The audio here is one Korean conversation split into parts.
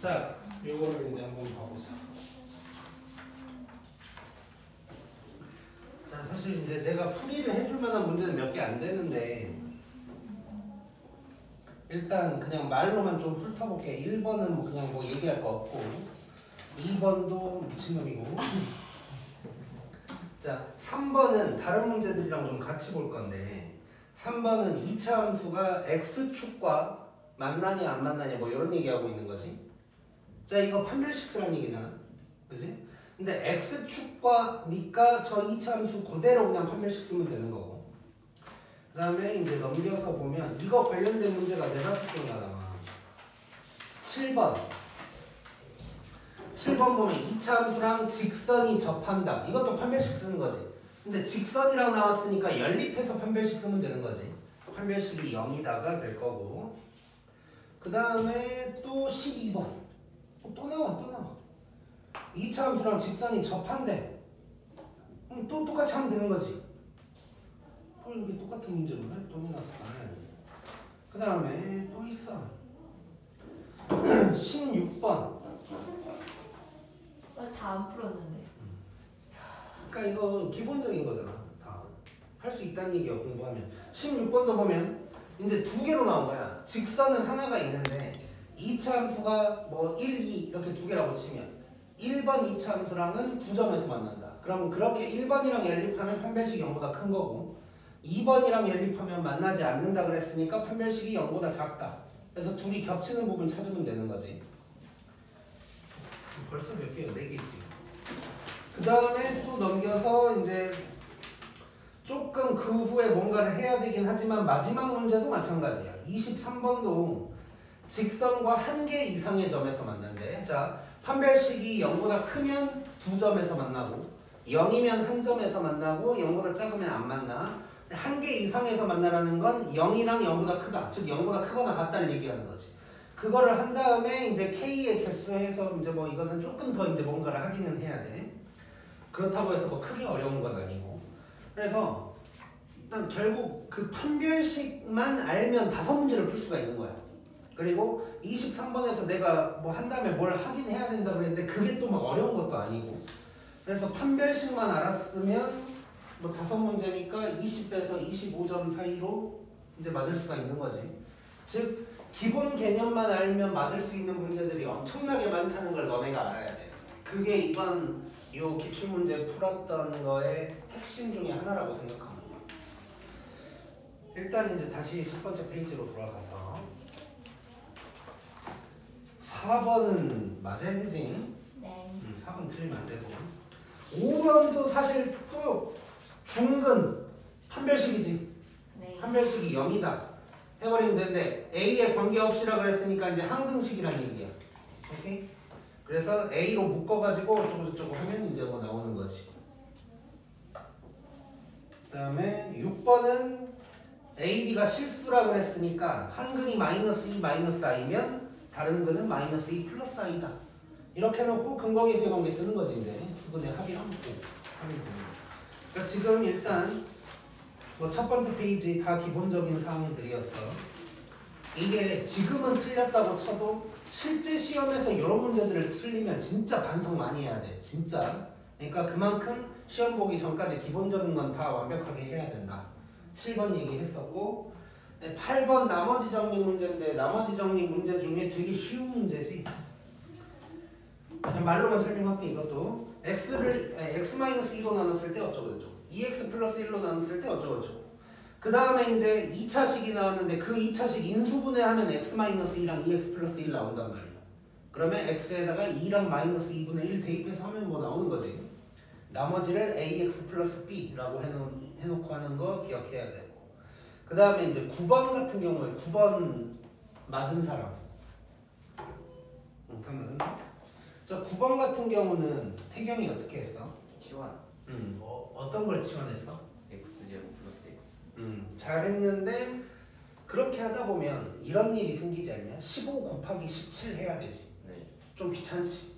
자, 요거를 이제 한번 봐보자. 자, 사실 이제 내가 풀이를 해줄 만한 문제는 몇 개 안 되는데 일단 그냥 말로만 좀 훑어볼게. 1번은 뭐 그냥 뭐 얘기할 거 없고 2번도 미친놈이고 자, 3번은 다른 문제들이랑 좀 같이 볼 건데 3번은 2차 함수가 x축과 만나냐 안 만나냐 뭐 이런 얘기하고 있는 거지. 자, 이거 판별식스란 얘기잖아. 그지? 근데 x축과 니까 저 2차 함수 그대로 그냥 판별식 쓰면 되는 거고 그 다음에 이제 넘겨서 보면 이거 관련된 문제가 4-5개가 나와. 7번 보면 2차 함수랑 직선이 접한다. 이것도 판별식 쓰는 거지. 근데 직선이랑 나왔으니까 연립해서 판별식 쓰면 되는 거지. 판별식이 0이다가 될 거고 그 다음에 또 12번 또 나와. 2차 함수랑 직선이 접한대. 또 똑같이 하면 되는 거지. 이렇게 똑같은 문제로 또 내놨어. 그 다음에 또 있어. 16번. 다 안 풀었는데. 그러니까 이거 기본적인 거잖아. 다 할 수 있다는 얘기야 공부하면. 16번도 보면 이제 2개로 나온 거야. 직선은 하나가 있는데 2차 함수가 뭐 1, 2 이렇게 2개라고 치면 1번 2차 함수랑은 2점에서 만난다. 그럼 그렇게 1번이랑 연립하면 판별식이 0보다 큰 거고 2번이랑 연립하면 만나지 않는다 그랬으니까 판별식이 0보다 작다. 그래서 둘이 겹치는 부분 찾으면 되는 거지. 벌써 몇 개요? 4개지. 그 다음에 또 넘겨서 이제 조금 그 후에 뭔가를 해야 되긴 하지만 마지막 문제도 마찬가지야. 23번도 직선과 1개 이상의 점에서 만난대. 자, 판별식이 0보다 크면 2점에서 만나고 0이면 1점에서 만나고 0보다 작으면 안 만나. 1개 이상에서 만나라는 건 0이랑 0보다 크다. 즉 0보다 크거나 같다를 얘기하는 거지. 그거를 한 다음에 이제 K의 개수해서 이제 뭐 이거는 조금 더 이제 뭔가를 하기는 해야 돼. 그렇다고 해서 뭐 크게 어려운 건 아니고. 그래서 일단 결국 그 판별식만 알면 5문제를 풀 수가 있는 거야. 그리고 23번에서 내가 뭐 한 다음에 뭘 하긴 해야 된다 그랬는데 그게 또 막 어려운 것도 아니고. 그래서 판별식만 알았으면 뭐 5문제니까 20에서 25점 사이로 이제 맞을 수가 있는 거지. 즉 기본 개념만 알면 맞을 수 있는 문제들이 엄청나게 많다는 걸 너네가 알아야 돼. 그게 이번 요 기출문제 풀었던 거의 핵심 중에 하나라고 생각합니다. 일단 이제 다시 첫 번째 페이지로 돌아가서 4번은 맞아야 되지? 네. 4번 틀리면 안 되고 5번도 사실 또 중근 판별식이지. 네. 판별식이 0이다 해버리면 되는데 A에 관계없이라 그랬으니까 이제 항등식이란 얘기야. 오케이? 그래서 A로 묶어가지고 어쩌고저쩌고 하면 이제 뭐 나오는 거지. 그 다음에 6번은 A, B가 실수라 그랬으니까 한 근이 -2 -i면 다른 근은 -2 플러스 i다. 이렇게 해놓고 근거계수의 관계 쓰는 거지. 이제 두 근의 합이랑 하면 되는 거야. 그러니까 지금 일단 뭐 첫 번째 페이지 다 기본적인 사항들이었어. 이게 지금은 틀렸다고 쳐도 실제 시험에서 이런 문제들을 틀리면 진짜 반성 많이 해야 돼. 진짜. 그러니까 그만큼 시험 보기 전까지 기본적인 건 다 완벽하게 해야 된다. 7번 얘기했었고 8번 나머지 정리 문제인데 나머지 정리 문제 중에 되게 쉬운 문제지. 그냥 말로만 설명할게. 이것도 x를 x-2로 나눴을 때 어쩌고저쩌고 2x 플러스 1로 나눴을 때 어쩌고저쩌고 그 다음에 이제 2차식이 나왔는데 그 2차식 인수분해하면 x-2랑 2x 플러스 1 나온단 말이야. 그러면 x에다가 2랑 마이너스 2분의 1 대입해서 하면 뭐 나오는 거지. 나머지를 ax 플러스 b라고 해놓고 하는 거 기억해야 되고 그 다음에 이제 9번 같은 경우에 9번 맞은 사람 못하면 자 9번 같은 경우는 태경이 어떻게 했어? 치환 어떤 걸 치환했어? x제곱 플러스 x 잘했는데 그렇게 하다 보면 이런 일이 생기지 않냐? 15 곱하기 17 해야 되지. 네. 좀 귀찮지.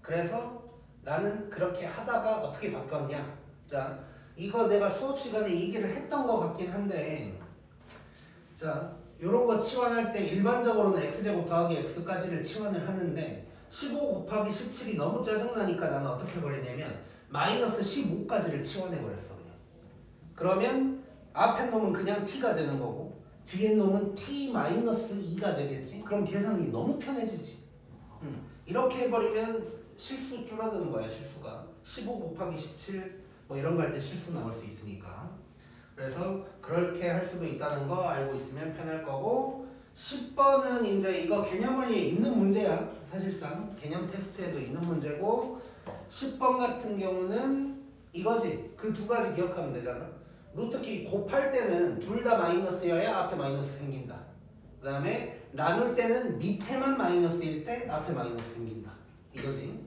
그래서 나는 그렇게 하다가 어떻게 바꿨냐? 자, 이거 내가 수업 시간에 얘기를 했던 것 같긴 한데 자, 이런 거 치환할 때 일반적으로는 x제곱 더하기 x까지를 치환을 하는데 15 곱하기 17이 너무 짜증나니까 나는 어떻게 해버렸냐면 마이너스 15까지를 치환해버렸어 그냥. 그러면 앞에 놈은 그냥 t가 되는 거고 뒤에 놈은 t 마이너스 2가 되겠지. 그럼 계산이 너무 편해지지. 이렇게 해버리면 실수 줄어드는 거야. 실수가 15 곱하기 17 뭐 이런 거 할 때 실수 나올 수 있으니까. 그래서 그렇게 할 수도 있다는 거 알고 있으면 편할 거고 10번은 이제 이거 개념원리에 있는 문제야. 사실상 개념 테스트에도 있는 문제고 10번 같은 경우는 이거지. 그 두 가지 기억하면 되잖아. 루트끼리 곱할 때는 둘 다 마이너스여야 앞에 마이너스 생긴다. 그 다음에 나눌 때는 밑에만 마이너스일 때 앞에 마이너스 생긴다. 이거지.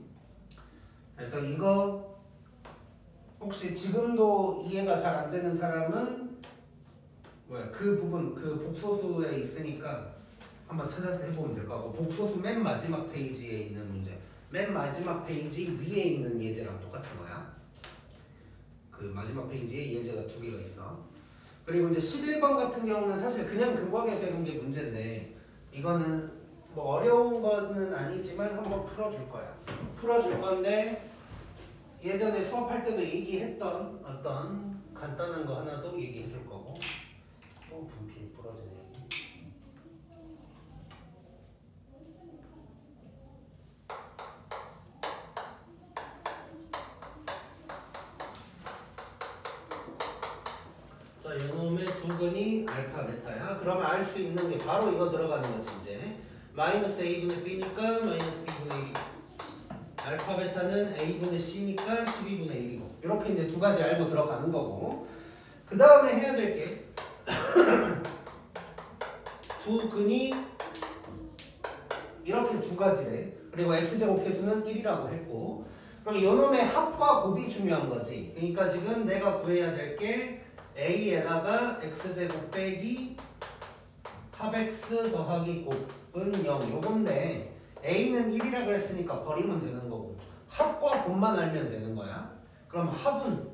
그래서 이거 혹시 지금도 이해가 잘 안 되는 사람은 뭐야 그 부분 그 복소수에 있으니까 한번 찾아서 해보면 될 거고 복소수 맨 마지막 페이지에 있는 문제 맨 마지막 페이지 위에 있는 예제랑 똑같은 거야. 그 마지막 페이지에 예제가 두 개가 있어. 그리고 이제 11번 같은 경우는 사실 그냥 근거에서 해본 게 문제인데 이거는 뭐 어려운 거는 아니지만 한번 풀어줄 거야. 풀어줄 건데 예전에 수업할 때도 얘기했던 어떤 간단한 거 하나도 얘기해 줄 거고 또 분필 부러지네. 자, 요놈의 두근이 알파 베타야. 그러면 알 수 있는 게 바로 이거 들어가는 거지 이제. 마이너스 a분의 b니까 마이너스 2분의 1이고 알파 베타는 a분의 c니까 12분의 1이고 이렇게 이제 두 가지 알고 들어가는 거고 그 다음에 해야 될 게 두 근이 이렇게 두 가지래. 그리고 x제곱 계수는 1이라고 했고 그럼 요놈의 합과 곱이 중요한 거지. 그러니까 지금 내가 구해야 될 게 a에다가 x제곱 빼기 합x 더하기 곱은 0 요건데 a는 1이라 그랬으니까 버리면 되는 거고 합과 곱만 알면 되는 거야. 그럼 합은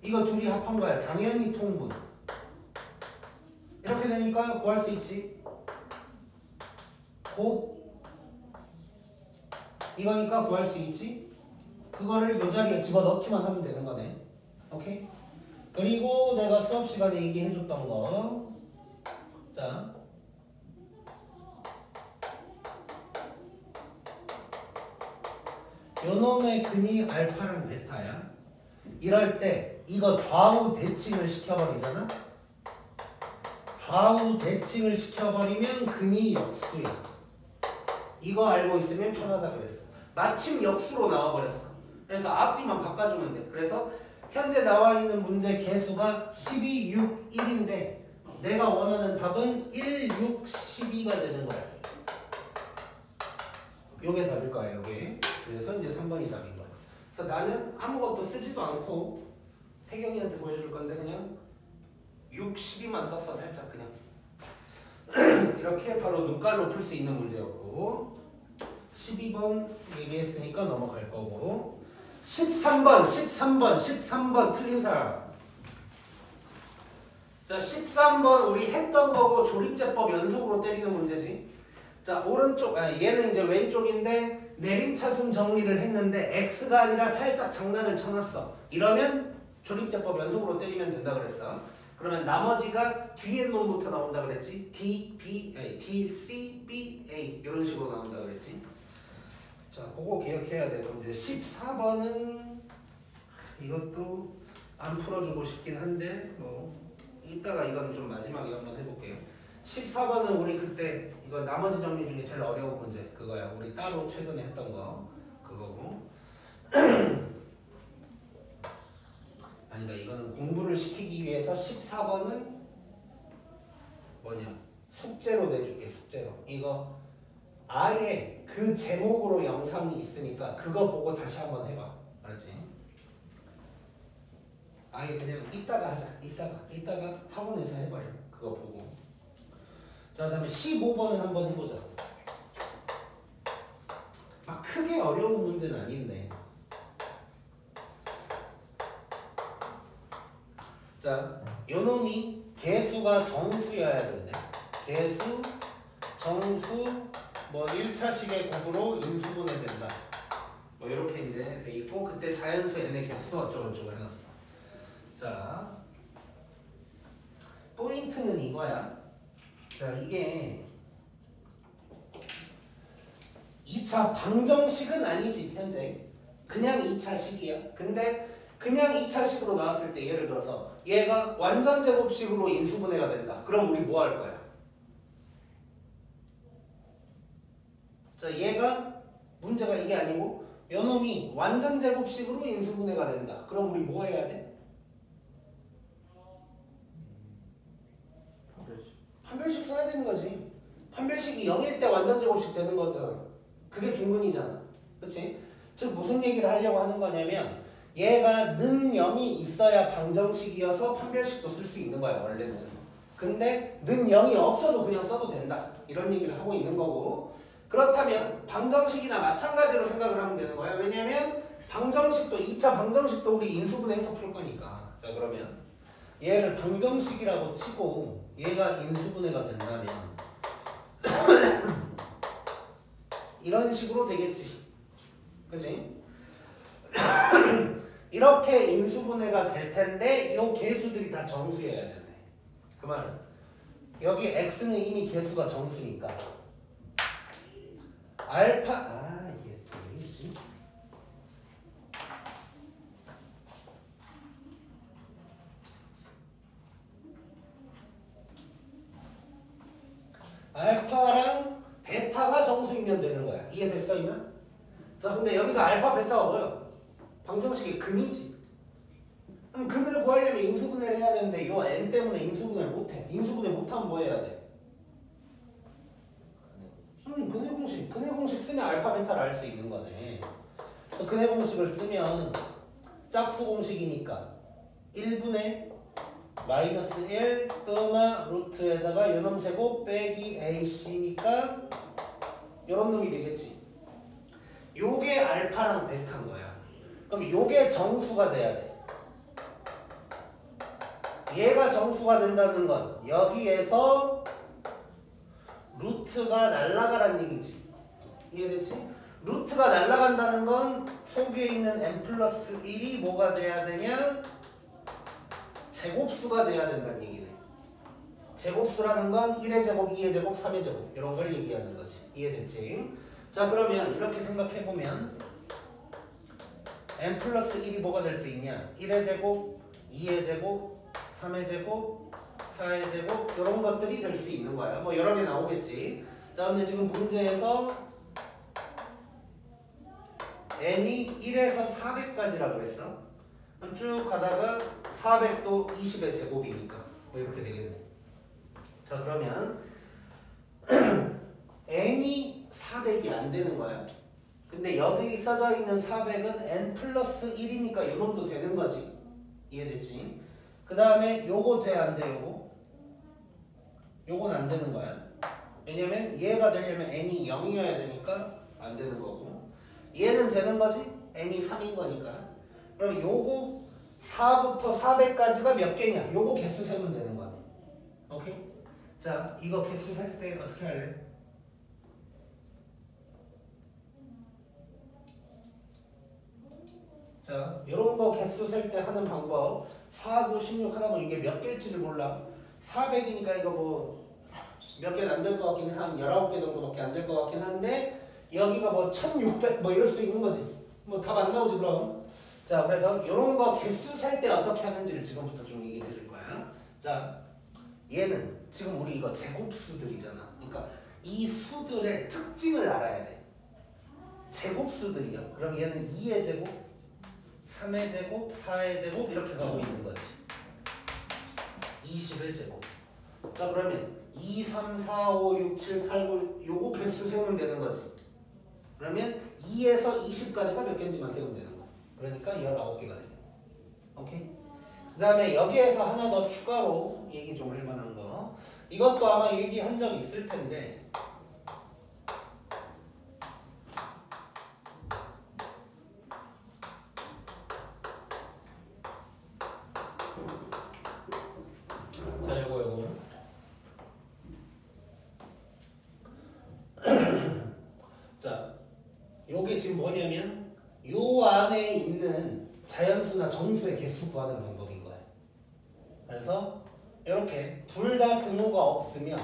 이거 둘이 합한 거야. 당연히 통분. 이렇게 되니까 구할 수 있지. 곱 이거니까 구할 수 있지. 그거를 요 자리에 집어넣기만 하면 되는 거네. 오케이? 그리고 내가 수업 시간에 얘기해줬던 거 자 요놈의 근이 알파랑 베타야. 이럴 때 이거 좌우 대칭을 시켜버리잖아. 좌우 대칭을 시켜버리면 근이 역수야. 이거 알고 있으면 편하다 그랬어. 마침 역수로 나와버렸어. 그래서 앞뒤만 바꿔주면 돼. 그래서 현재 나와 있는 문제 개수가 12, 6, 1인데 내가 원하는 답은 1, 6, 12가 되는 거야. 요게 답일 거야, 요게. 그래서 이제 3번이 답인 거야. 그래서 나는 아무것도 쓰지도 않고 태경이한테 보여줄 건데 그냥 6, 12만 썼어, 살짝 그냥. 이렇게 바로 눈깔로 풀 수 있는 문제였고 12번 얘기했으니까 넘어갈 거고 13번 틀린 사람. 자, 13번 우리 했던 거고 조립제법 연속으로 때리는 문제지. 자, 오른쪽, 얘는 이제 왼쪽인데 내림차순 정리를 했는데 x가 아니라 살짝 장난을 쳐놨어. 이러면 조립제법 연속으로 때리면 된다 그랬어. 그러면 나머지가 뒤에 놈부터 나온다 그랬지. D, B, D, C, B, A 이런 식으로 나온다 그랬지. 자, 그거 기억해야 돼. 그럼 이제 14번은 이것도 안 풀어주고 싶긴 한데 뭐 이따가 이건 좀 마지막에 한번 해볼게요. 14번은 우리 그때 이거 나머지 정리 중에 제일 어려운 문제 그거야. 우리 따로 최근에 했던 거 그거고. 아니다. 이거는 공부를 시키기 위해서 14번은 뭐냐? 숙제로 내줄게. 숙제로. 이거 아예 그 제목으로 영상이 있으니까 그거 보고 다시 한번 해봐. 알았지? 아예 그냥 이따가 하자. 이따가 학원에서 해버려. 그거 보고. 자, 그 다음에 15번을 한번 해보자. 막 크게 어려운 문제는 아닌데. 자, 요놈이 개수가 정수여야 된대. 개수, 정수, 뭐 1차식의 곱으로 인수분해된다. 뭐 이렇게 이제 돼 있고 그때 자연수 n의 개수 어쩌고저쩌고 해놨어. 자, 포인트는 이거야. 자, 이게 2차 방정식은 아니지 현재. 그냥 2차식이야. 근데 그냥 2차식으로 나왔을 때 예를 들어서 얘가 완전 제곱식으로 인수분해가 된다. 그럼 우리 뭐 할 거야? 자, 얘가 문제가 이게 아니고 요놈이 완전 제곱식으로 인수분해가 된다. 그럼 우리 뭐 해야 돼? 판별식 써야 되는 거지. 판별식이 0일 때 완전 제곱식 되는 거잖아. 그게 중근이잖아. 그치? 즉 무슨 얘기를 하려고 하는 거냐면 얘가 는 0이 있어야 방정식이어서 판별식도 쓸 수 있는 거야 원래는. 근데 는 0이 없어도 그냥 써도 된다. 이런 얘기를 하고 있는 거고, 그렇다면 방정식이나 마찬가지로 생각을 하면 되는 거야. 왜냐면 방정식도 2차 방정식도 우리 인수분해해서 풀 거니까. 자, 그러면 얘를 방정식이라고 치고 얘가 인수분해가 된다면 이런 식으로 되겠지. 그지? 이렇게 인수분해가 될 텐데 이 개수들이 다 정수여야 되네. 그 말은 여기 x는 이미 개수가 정수니까 알파 이게 또 왜 이러지? 알파랑 베타가 정수이면 되는 거야. 이해됐어 이면? 자, 근데 여기서 알파 베타가 뭐야? 방정식의 근이지. 그럼 근을 구하려면 인수분해를 해야 되는데 이 n 때문에 인수분해를 못해. 인수분해 못하면 뭐 해야 돼? 근해 공식. 근해 공식 쓰면 알파 베타를 알 수 있는 거네. 근해 공식을 쓰면 짝수 공식이니까 1분의 마이너스 1 루트에다가 요놈 제곱 빼기 ac니까 요런 놈이 되겠지. 요게 알파랑 베타인 거야. 그럼 요게 정수가 돼야 돼. 얘가 정수가 된다는 건 여기에서 루트가 날아가란 얘기지. 이해됐지? 루트가 날아간다는 건 속에 있는 n 플러스 1이 뭐가 돼야 되냐? 제곱수가 돼야 된다는 얘기네. 제곱수라는 건 1의 제곱, 2의 제곱, 3의 제곱 이런 걸 얘기하는 거지. 이해됐지? 자, 그러면 이렇게 생각해보면 n 플러스 1이 뭐가 될 수 있냐? 1의 제곱, 2의 제곱, 3의 제곱, 4의 제곱 이런 것들이 될 수 있는 거야. 뭐 여러 개 나오겠지. 자, 근데 지금 문제에서 n이 1에서 400까지라고 그랬어. 그럼 쭉 가다가 400도 20의 제곱이니까 뭐 이렇게 되겠네. 자, 그러면 n이 400이 안 되는 거야. 근데 여기 써져 있는 400은 n 플러스 1이니까 요놈도 되는 거지. 이해됐지? 그 다음에 요거 돼 안 돼? 요건 안 되는 거야. 왜냐면 얘가 되려면 n이 0이어야 되니까 안 되는 거고, 얘는 되는 거지? n이 3인 거니까. 그럼 요거 4부터 400까지가 몇 개냐? 요거 개수 세면 되는 거야. 오케이? 자, 이거 개수 셀 때 어떻게 할래? 자, 요런 거 개수 셀 때 하는 방법. 4, 9, 16 하다 보면 이게 몇 개일지를 몰라. 400이니까 이거 뭐 몇 개는 안 될 것 같긴 해. 한 19개 정도밖에 안 될 것 같긴 한데 여기가 뭐 1600 뭐 이럴 수도 있는 거지. 뭐 답 안 나오지 그럼. 자, 그래서 요런 거 개수 셀 때 어떻게 하는지를 지금부터 좀 얘기해 줄 거야. 자, 얘는 지금 우리 이거 제곱수들이잖아. 그러니까 이 수들의 특징을 알아야 돼. 제곱수들이야. 그럼 얘는 2의 제곱, 3의 제곱, 4의 제곱 이렇게 가고 있는 거지. 20의 제곱. 자, 그러면 2, 3, 4, 5, 6, 7, 8, 9 요거 개수 세우면 되는 거지. 그러면 2에서 20까지가 몇 개인지만 세우면 되는 거야. 그러니까 19개가 되네. 오케이? 그 다음에 여기에서 하나 더 추가로 얘기 좀 할 만한 거. 이것도 아마 얘기한 적 있을 텐데 자, 요거 요게 지금 뭐냐면 요 안에 있는 자연수나 정수의 개수 구하는 방법인 거예요. 그래서 이렇게 둘 다 등호가 없으면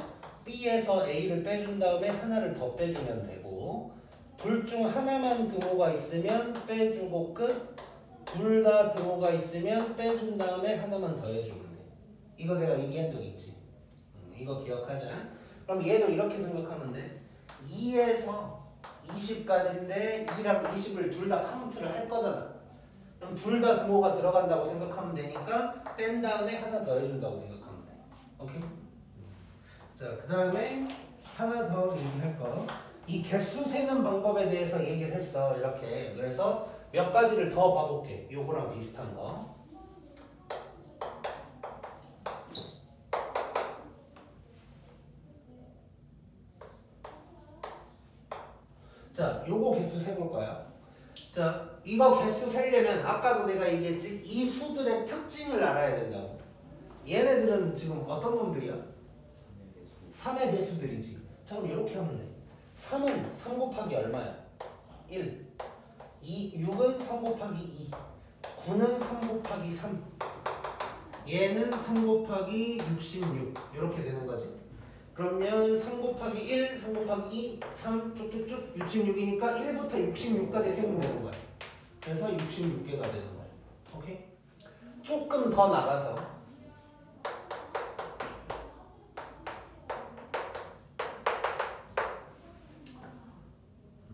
B에서 A를 빼준 다음에 하나를 더 빼주면 되고 둘 중 하나만 등호가 있으면 빼주고 끝. 둘 다 등호가 있으면 빼준 다음에 하나만 더 해주면 돼. 이거 내가 얘기한 적 있지? 이거 기억하자. 그럼 얘도 이렇게 생각하면 돼. 2에서 20까지인데 2랑 20을 둘 다 카운트를 할 거잖아. 그럼 둘 다 등호가 들어간다고 생각하면 되니까 뺀 다음에 하나 더 해준다고 생각하면 돼. 오케이? 자, 그 다음에 하나 더 얘기할 거. 이 개수 세는 방법에 대해서 얘기를 했어. 이렇게. 그래서 몇 가지를 더 봐볼게. 요거랑 비슷한 거. 자, 요거 개수 세볼 거야. 자, 이거 개수 세려면 아까도 내가 얘기했지? 이 수들의 특징을 알아야 된다고. 얘네들은 지금 어떤 놈들이야? 3의 배수들이지. 자, 그럼 이렇게 하면 돼. 3은 3 곱하기 얼마야? 1. 6은 3 곱하기 2. 9는 3 곱하기 3. 얘는 3 곱하기 66. 이렇게 되는 거지. 그러면 3 곱하기 1, 3 곱하기 2, 3 쭉쭉쭉 66이니까 1부터 66까지 세면 되는 거야. 그래서 66개가 되는 거야. 오케이? 조금 더 나가서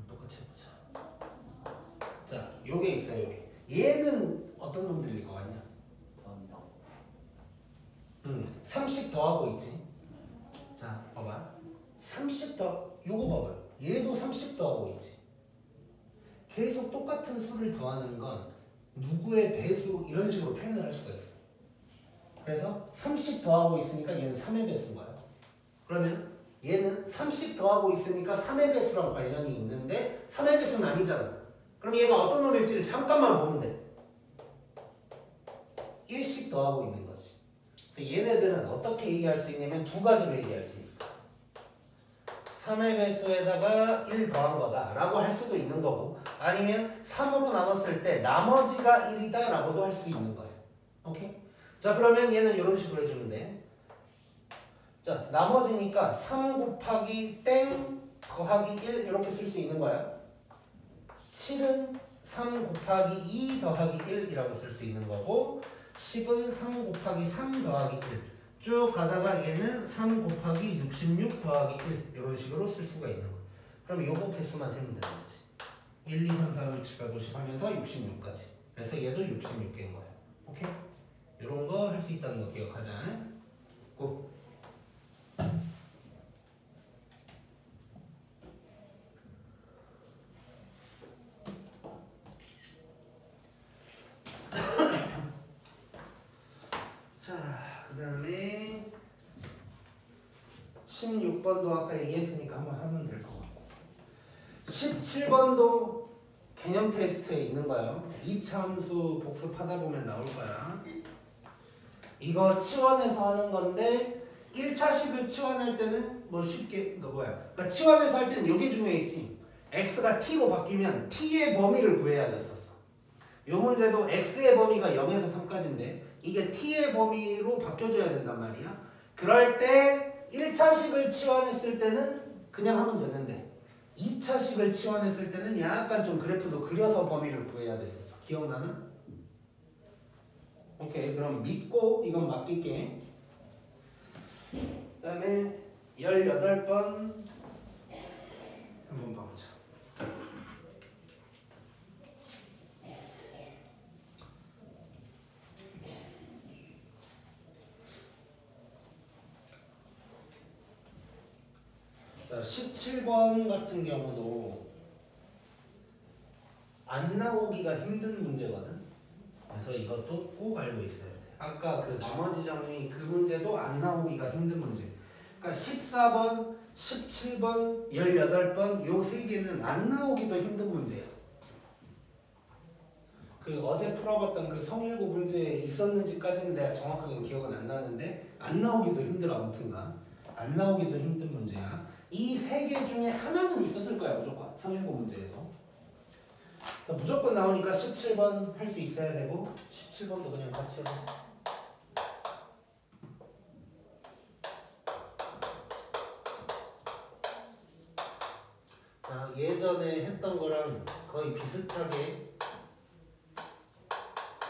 똑같이 해보자. 자, 요게 있어요. 요게. 얘는 어떤 놈들일 것 같냐? 30 더하고 있지. 자, 봐봐. 30 더, 요거 봐봐요. 얘도 30 더하고 있지. 계속 똑같은 수를 더하는 건 누구의 배수 이런 식으로 표현을 할 수가 있어. 그래서 30 더하고 있으니까 얘는 3의 배수인 거야. 그러면 얘는 30 더하고 있으니까 3의 배수랑 관련이 있는데 3의 배수는 아니잖아. 그럼 얘가 어떤 놈일지를 잠깐만 보면 돼. 1씩 더하고 있는 거지. 그래서 얘네들은 어떻게 얘기할 수 있냐면 두 가지로 얘기할 수 있어. 3의 배수에다가 1 더한 거다 라고 할 수도 있는 거고 아니면 3으로 나눴을 때 나머지가 1이다 라고도 할 수 있는 거예요. 오케이? 자, 그러면 얘는 이런 식으로 해주면 돼. 자, 나머지니까 3 곱하기 땡 더하기 1 이렇게 쓸 수 있는 거야. 7은 3 곱하기 2 더하기 1이라고 쓸 수 있는 거고 10은 3 곱하기 3 더하기 1 쭉 가다가 얘는 3 곱하기 66 더하기 1 이런 식으로 쓸 수가 있는 거야. 그럼 요거 개수만 세면 되는 거지. 1, 2, 3, 4, 5, 6, 7, 8, 90 하면서 66까지. 그래서 얘도 66개인 거야. 오케이? 이런 거 할 수 있다는 거 기억하자. 고. 자, 그 다음에 16번도 아까 얘기했으니까 한번 하면 될 것 같고 17번도 개념 테스트에 있는 거예요. 2차 함수 복습하다 보면 나올 거야. 이거 치환해서 하는 건데 1차식을 치환할 때는 뭐 쉽게 그러니까 치환해서 할 때는 요게 중요했지. x가 t로 바뀌면 t의 범위를 구해야 됐었어. 요 문제도 x의 범위가 0에서 3까지인데 이게 t의 범위로 바뀌어줘야 된단 말이야. 그럴 때 1차식을 치환했을 때는 그냥 하면 되는데 2차식을 치환했을 때는 약간 좀 그래프도 그려서 범위를 구해야 됐었어. 기억나나? 오케이, 그럼 믿고 이건 맡길게. 그 다음에 18번 한번 봐보자. 자, 17번 같은 경우도 안 나오기가 힘든 문제거든. 그래서 이것도 꼭 알고 있어야 돼. 아까 그 나머지 정리 그 문제도 안 나오기가 힘든 문제. 그러니까 14번, 17번, 18번 요 세 개는 안 나오기도 힘든 문제야. 그 어제 풀어봤던 그 성일고 문제에 있었는지까지는 내가 정확하게 기억은 안 나는데 안 나오기도 힘들어. 아무튼간 안 나오기도 힘든 문제야. 이 세 개 중에 하나는 있었을 거야 무조건 성일고 문제에서. 무조건 나오니까 17번 할 수 있어야 되고 17번도 그냥 같이 해봐. 자, 예전에 했던 거랑 거의 비슷하게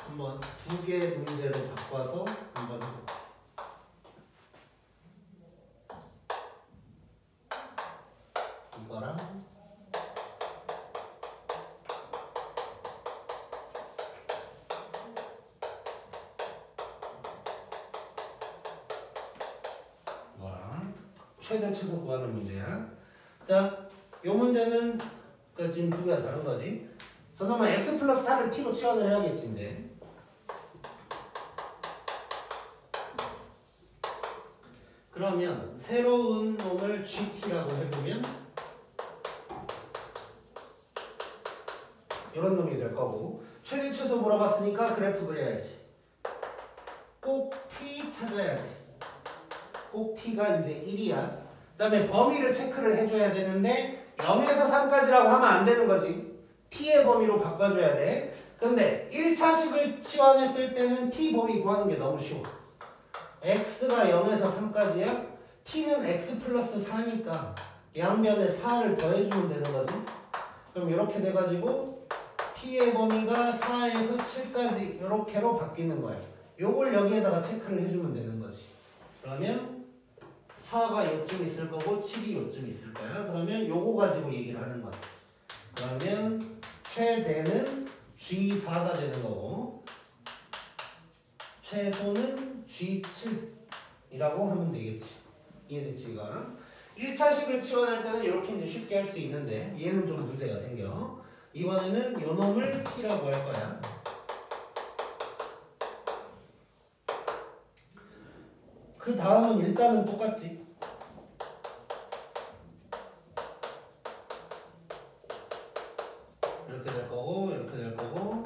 한번 두 개 문제로 바꿔서 한번 해볼게요. 이거랑 이거랑 최대 최소 구하는 문제야. 자, 요 문제는 그러니까 지금 두 개가 다른 거지. 저놈은 x 플러스 4를 t로 치환을 해야겠지 이제. 그러면 새로운 놈을 gt라고 해보면 이런 놈이 될 거고, 최대 최소 물어봤으니까 그래프 그려야지. 꼭 t 찾아야지. 꼭 t가 이제 1이야. 그 다음에 범위를 체크를 해줘야 되는데 0에서 3까지라고 하면 안 되는 거지. t의 범위로 바꿔줘야 돼. 근데 1차식을 치환했을 때는 t 범위 구하는 게 너무 쉬워. x가 0에서 3까지야. t는 x 플러스 4니까 양변에 4를 더해주면 되는 거지. 그럼 이렇게 돼가지고 t의 범위가 4에서 7까지 이렇게로 바뀌는 거야. 요걸 여기에다가 체크를 해주면 되는 거지. 그러면 4가 요쯤 있을 거고 7이 요쯤 있을 거야. 그러면 요거 가지고 얘기를 하는 거야. 그러면 최대는 G4가 되는 거고 최소는 G7이라고 하면 되겠지. 이해됐지 이거? 1차식을 치환할 때는 이렇게 이제 쉽게 할 수 있는데 얘는 좀 문제가 생겨. 이번에는 요 놈을 T라고 할 거야. 그 다음은 일단은 똑같지. 이렇게 될 거고 이렇게 될 거고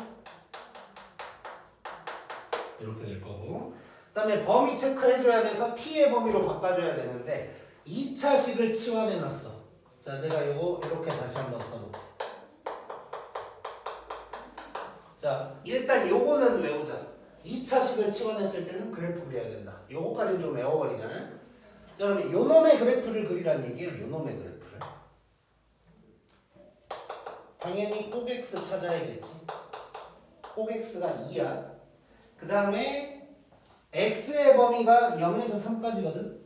이렇게 될 거고. 그 다음에 범위 체크해줘야 돼서 t의 범위로 바꿔줘야 되는데 2차식을 치환해놨어. 자, 내가 요거 이렇게 다시 한번 써볼게. 자, 일단 요거는 외우자. 2차식을 치환했을 때는 그래프 그려야 된다. 요거까지는 좀 외워버리잖아요. 자, 그러면 요 놈의 그래프를 그리란 얘기예요. 요 놈의 그래프를. 당연히 꼭 x 찾아야겠지. 꼭 x가 2야. 그 다음에 x의 범위가 0에서 3까지거든.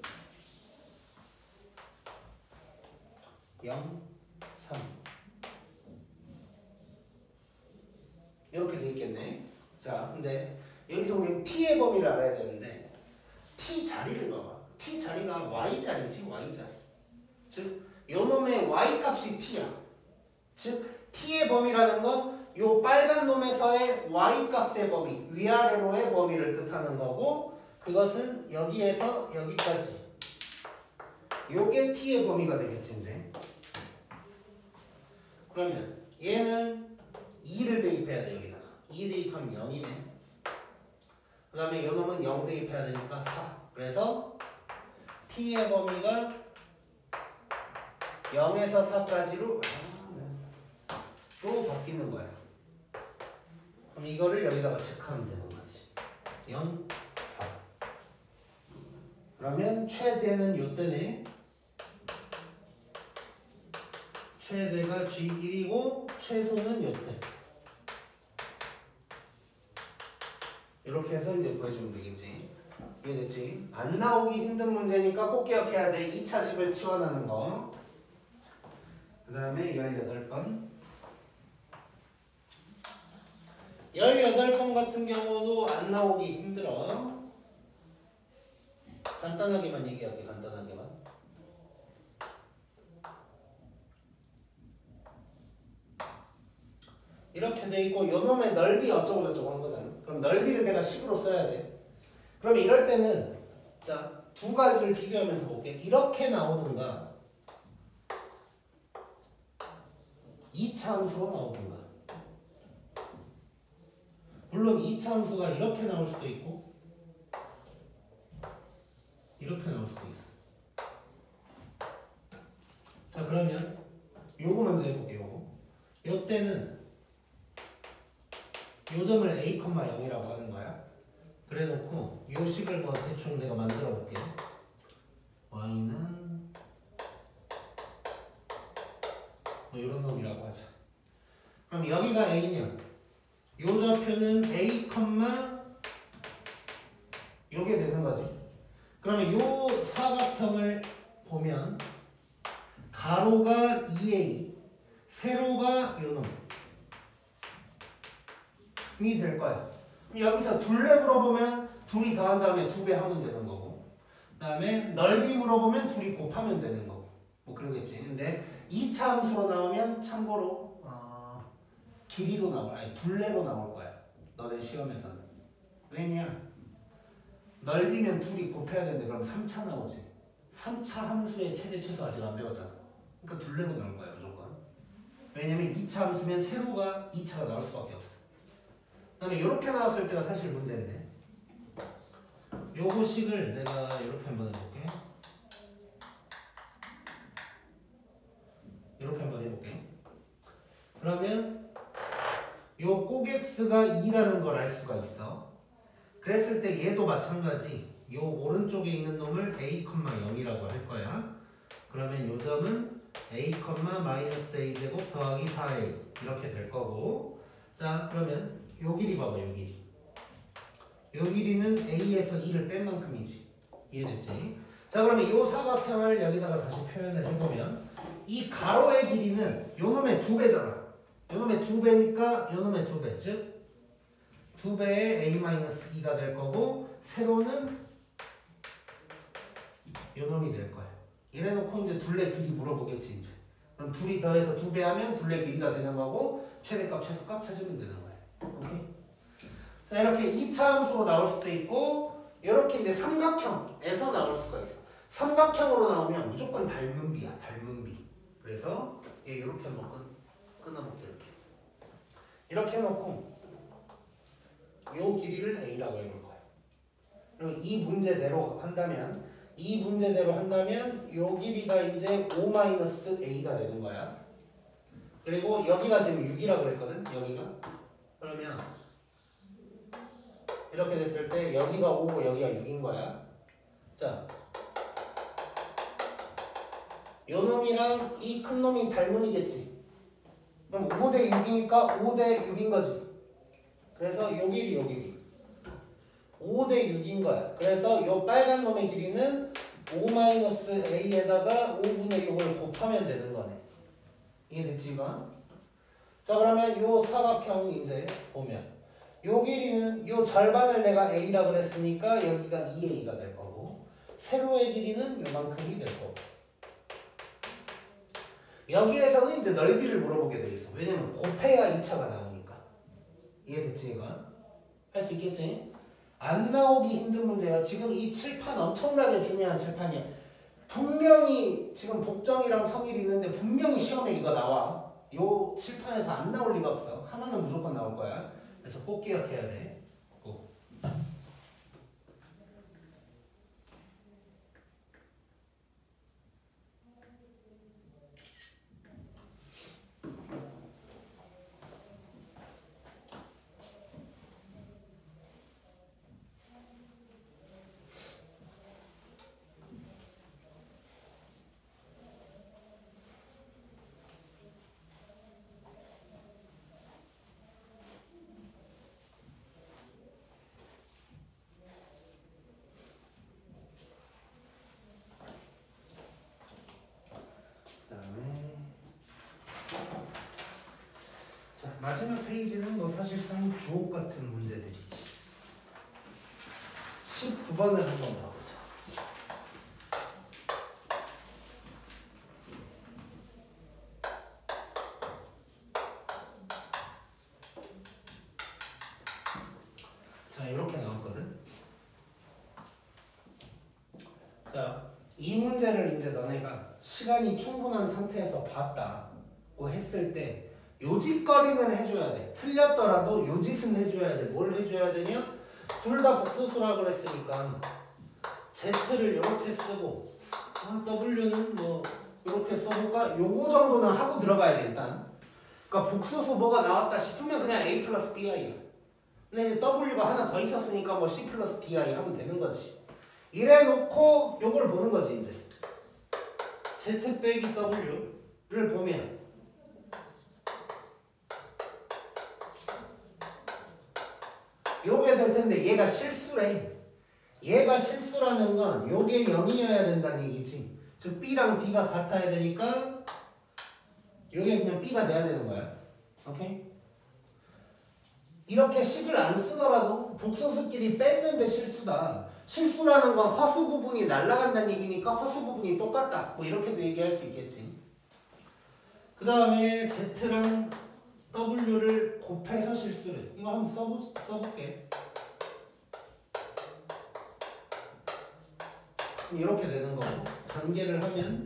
0, 3 이렇게 돼 있겠네. 자, 근데 여기서 우리는 t의 범위를 알아야 되는데 t 자리를 봐봐. t 자리가 y 자리지, y 자리. 즉, 요 놈의 y 값이 t야. 즉, t의 범위라는 건 요 빨간 놈에서의 y 값의 범위, 위아래로의 범위를 뜻하는 거고, 그것은 여기에서 여기까지. 요게 t의 범위가 되겠지, 이제. 그러면 얘는 2를 대입해야 돼, 여기다가. 2 대입하면 0이네. 그 다음에 요 놈은 0 대입해야 되니까 4. 그래서 t의 범위가 0에서 4까지로 또 바뀌는 거야. 그럼 이거를 여기다가 체크하면 되는 거지. 0, 4. 그러면 최대는 요때네. 최대가 G1이고 최소는 요때. 이렇게 해서 이제 구해주면 되겠지. 이해됐지? 안 나오기 힘든 문제니까 꼭 기억해야 돼. 2차식을 치환하는 거. 그 다음에 18번. 18번 같은 경우도 안 나오기 힘들어. 간단하게만 얘기할게, 간단하게만. 이렇게 돼 있고 요 놈의 넓이 어쩌고 저쩌고 하는 거잖아. 그럼 넓이를 내가 식으로 써야 돼. 그럼 이럴 때는 자, 두 가지를 비교하면서 볼게. 이렇게 나오든가 2차 함수로 나오든가. 물론 2차 함수가 이렇게 나올 수도 있고 이렇게 나올 수도 있어. 자, 그러면 요거 먼저 해볼게요. 요거. 요 때는 요 점을 a, 0이라고 하는 거야. 그래 놓고 요 식을 뭐 대충 내가 만들어 볼게. y는 뭐 이런 놈이라고 하자. 그럼 여기가 a면 요 좌표는 a, 요게 되는 거지. 그러면 요 사각형을 보면 가로가 2a, 세로가 요 놈이 될 거야. 그럼 여기서 둘레 물어보면 둘이 더한 다음에 2배 하면 되는 거고, 그 다음에 넓이 물어보면 둘이 곱하면 되는 거고, 뭐 그러겠지. 근데 2차 함수로 나오면 참고로 길이로 아니 둘레로 나올 거야. 너네 시험에서는. 왜냐? 넓이면 둘이 곱해야 되는데 그럼 3차 나오지. 3차 함수의 최대 최소 아직 안 배웠잖아. 그러니까 둘레로 나올 거야 무조건. 왜냐면 2차 함수면 세로가 2차가 나올 수밖에 없어. 그 다음에 이렇게 나왔을 때가 사실 문제인데, 요거 식을 내가 이렇게 한번 해볼게. 이렇게 한번 해볼게. 그러면 요 꼭 x가 2라는 걸 알 수가 있어. 그랬을 때 얘도 마찬가지. 요 오른쪽에 있는 놈을 a, 0이라고 할 거야. 그러면 요 점은 a, -a 제곱 더하기 4a 이렇게 될 거고. 자, 그러면 요 길이 봐봐. 요 길이. 요 길이는 a에서 2를 뺀 만큼이지. 이해됐지? 자, 그러면 요 사각형을 여기다가 다시 표현을 해보면 이 가로의 길이는 요 놈의 2배잖아. 요 놈의 2배니까 요 놈의 2배, 즉 2배의 a-2가 될 거고, 세로는 요 놈이 될 거야. 이래놓고 이제 둘레 길이 물어보겠지 이제. 그럼 둘이 더해서 2배 하면 둘레 길이가 되는 거고, 최대값, 최소값 찾으면 되는 거야. 오케이? 자, 이렇게 2차 함수로 나올 수도 있고, 이렇게 이제 삼각형에서 나올 수가 있어. 삼각형으로 나오면 무조건 닮은 비야, 닮은 비. 그래서 얘 이렇게 한번 끊어볼게. 이렇게 해놓고 요 길이를 a라고 해볼 거야. 그리고 이 문제대로 한다면 요 길이가 이제 5-a가 되는 거야. 그리고 여기가 지금 6이라고 그랬거든. 여기가. 그러면 이렇게 됐을 때 여기가 5고 여기가 6인 거야. 자, 요 놈이랑 이 큰 놈이 닮은이겠지. 그럼 5대 6이니까 5대 6인 거지. 그래서 요 길이 5대 6인 거야. 그래서 요 빨간 놈의 길이는 5-a에다가 5분의 6을 곱하면 되는 거네. 이해됐지 이거? 자, 그러면 요 사각형 이제 보면 요 길이는 요 절반을 내가 a라 그랬으니까 여기가 2a가 될 거고, 세로의 길이는 요만큼이 될 거고. 여기에서는 이제 넓이를 물어보게 돼 있어. 왜냐면 곱해야 2차가 나오니까. 이해됐지 이거? 할 수 있겠지? 안 나오기 힘든 문제야. 지금 이 칠판 엄청나게 중요한 칠판이야. 분명히 지금 복정이랑 성일이 있는데 분명히 시험에 이거 나와. 요 칠판에서 안 나올 리가 없어. 하나는 무조건 나올 거야. 그래서 꼭 기억해야 돼. 꼭. 마지막 페이지는 뭐 사실상 주옥 같은 문제들이지. 19번을 한번 봐보자. 자, 이렇게 나왔거든. 자, 이 문제를 이제 너네가 시간이 충분한 상태에서 봤다고 했을 때 요짓거리는 해줘야 돼. 틀렸더라도 요짓은 해줘야 돼. 뭘 해줘야 되냐? 둘 다 복수수라고 그랬으니까 Z를 이렇게 쓰고 W는 뭐 이렇게 써볼까? 요거 정도는 하고 들어가야 돼 일단. 그러니까 복수수 뭐가 나왔다 싶으면 그냥 A 플러스 B야. 근데 이제 W가 하나 더 있었으니까 뭐 C 플러스 DI 하면 되는 거지. 이래 놓고 요걸 보는 거지 이제. Z 빼기 W를 보면 요게 될 텐데 얘가 실수래. 얘가 실수라는 건 요게 0이어야 된다는 얘기지. 즉 B랑 D가 같아야 되니까 요게 그냥 B가 돼야 되는 거야. 오케이? 이렇게 식을 안 쓰더라도 복소수끼리 뺐는데 실수다. 실수라는 건 허수 부분이 날아간다는 얘기니까 허수 부분이 똑같다. 뭐 이렇게도 얘기할 수 있겠지. 그 다음에 Z랑 W를 곱해서 실수를. 이거 한번 써볼게. 이렇게 되는 거고 전개를 하면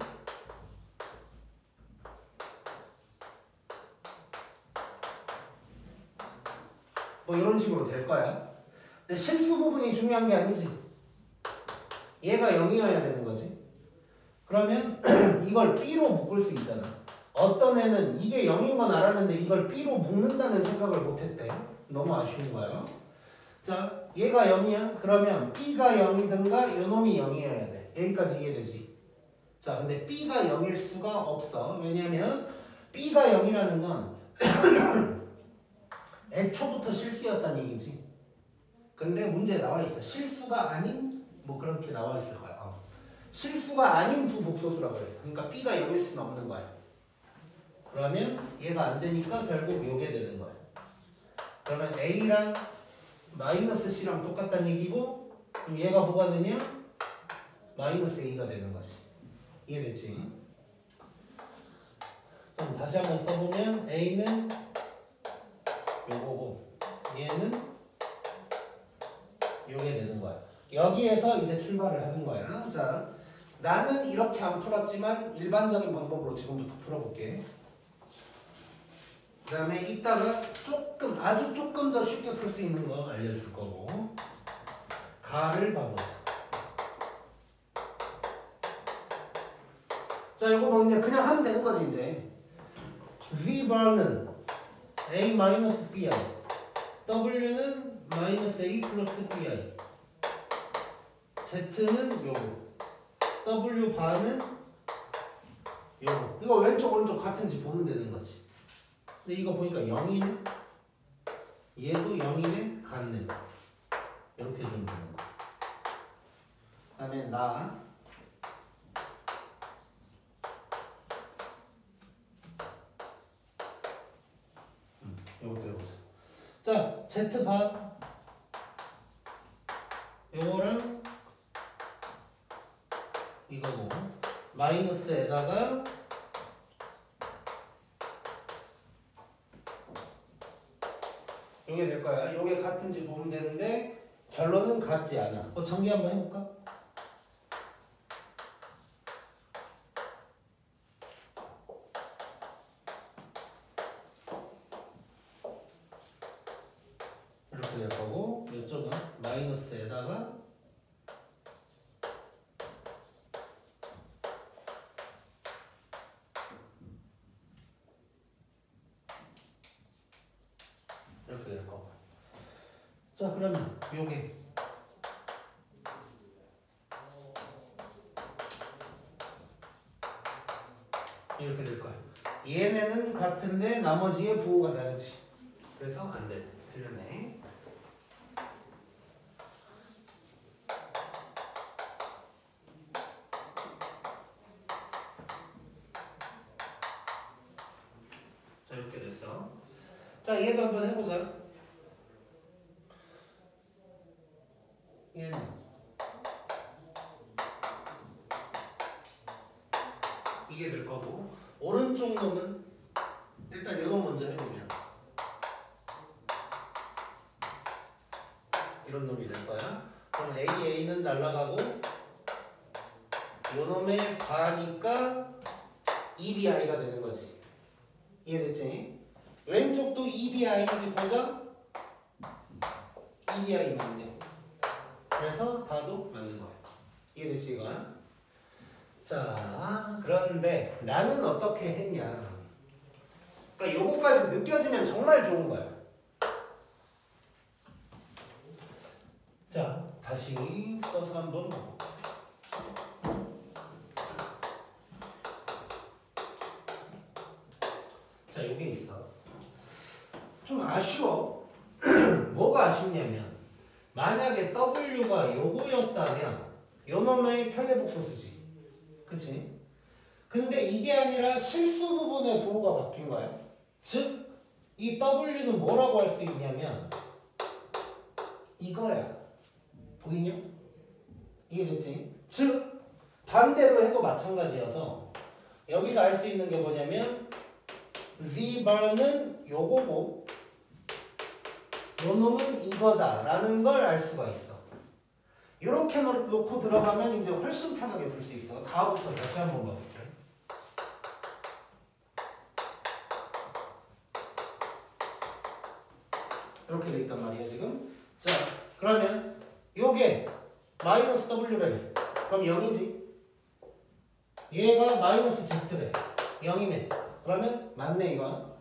뭐 이런 식으로 될 거야. 근데 실수 부분이 중요한 게 아니지. 얘가 0이어야 되는 거지. 그러면 이걸 B로 묶을 수 있잖아. 어떤 애는 이게 0인 건 알았는데 이걸 B로 묶는다는 생각을 못했대. 너무 아쉬운 거예요. 자, 얘가 0이야. 그러면 B가 0이든가 요놈이 0이어야 돼. 여기까지 이해되지? 자, 근데 B가 0일 수가 없어. 왜냐면 B가 0이라는 건 애초부터 실수였다는 얘기지. 근데 문제에 나와 있어. 실수가 아닌 뭐 그렇게 나와 있을 거야. 실수가 아닌 두 복소수라고 했어. 그러니까 B가 0일 수는 없는 거야. 그러면 얘가 안 되니까 결국 요게 되는 거야. 그러면 A랑 마이너스 C랑 똑같다는 얘기고 그럼 얘가 뭐가 되냐? 마이너스 A가 되는 거지. 이해됐지? 그럼 다시 한번 써보면 A는 요거고 얘는 요게 되는 거야. 여기에서 이제 출발을 하는 거야. 자, 나는 이렇게 안 풀었지만 일반적인 방법으로 지금부터 풀어볼게. 그 다음에 이따가 조금 아주 조금 더 쉽게 풀 수 있는 거 알려줄 거고 가를 봐보자. 자, 이거 뭐 이제 그냥 하면 되는 거지 이제. Zbar는 A-BI W는 -A 플러스 BI Z는 요거 W 바는 요거. 이거 왼쪽 오른쪽 같은지 보면 되는 거지. 근데 이거 보니까 0이네. 얘도 0이네. 같네. 이렇게 주면 되는 거. 그 다음에 나 요것도 해보자. 자, Z 바 요거랑 이거고 마이너스에다가 요게 될 거야. 요게 같은지 보면 되는데 결론은 같지 않아. 정리 한번 해볼까? 이렇게 될 거고 이쪽은 마이너스에다가 이렇게 될 거고. 자, 그러면 요게 이렇게 될 거야. 얘네는 같은데 나머지의 부호가 다르지. 그래서 안 돼. 틀렸네. 자, 이렇게 됐어. 자, 얘도 한번 해보자. 얘는 이게 될 거고 오른쪽 놈은 일단 요놈 먼저 해보면 이런 놈이 될 거야. 그럼 A는 날라가고 요놈의 바니까 EBI가 되는 거지. 이해됐지? 왼쪽도 EBI인지 보자. EBI 맞네. 그래서 다도 맞는 거야. 이해됐지 이거야? 자, 그런데 나는 어떻게 했냐? 그러니까 요거까지 느껴지면 정말 좋은 거야. 자, 다시 써서 한번 볼게요. 자, 요게 있어. 좀 아쉬워. 뭐가 아쉽냐면 만약에 W가 요거였다면 요 놈의 편의복소수지. 그치? 근데 이게 아니라 실수 부분의 부호가 바뀐 거야. 즉, 이 W는 뭐라고 할 수 있냐면 이거야. 보이냐? 이해됐지? 즉, 반대로 해도 마찬가지여서 여기서 알 수 있는 게 뭐냐면 Zbar는 요거고 요 놈은 이거다라는 걸 알 수가 있어. 이렇게 놓고 들어가면 이제 훨씬 편하게 풀 수 있어. 다음부터 다시 한번 봐볼게. 이렇게 돼 있단 말이야 지금. 자, 그러면 요게 마이너스 W래. 그럼 0이지. 얘가 마이너스 Z래. 0이네. 그러면 맞네 이거.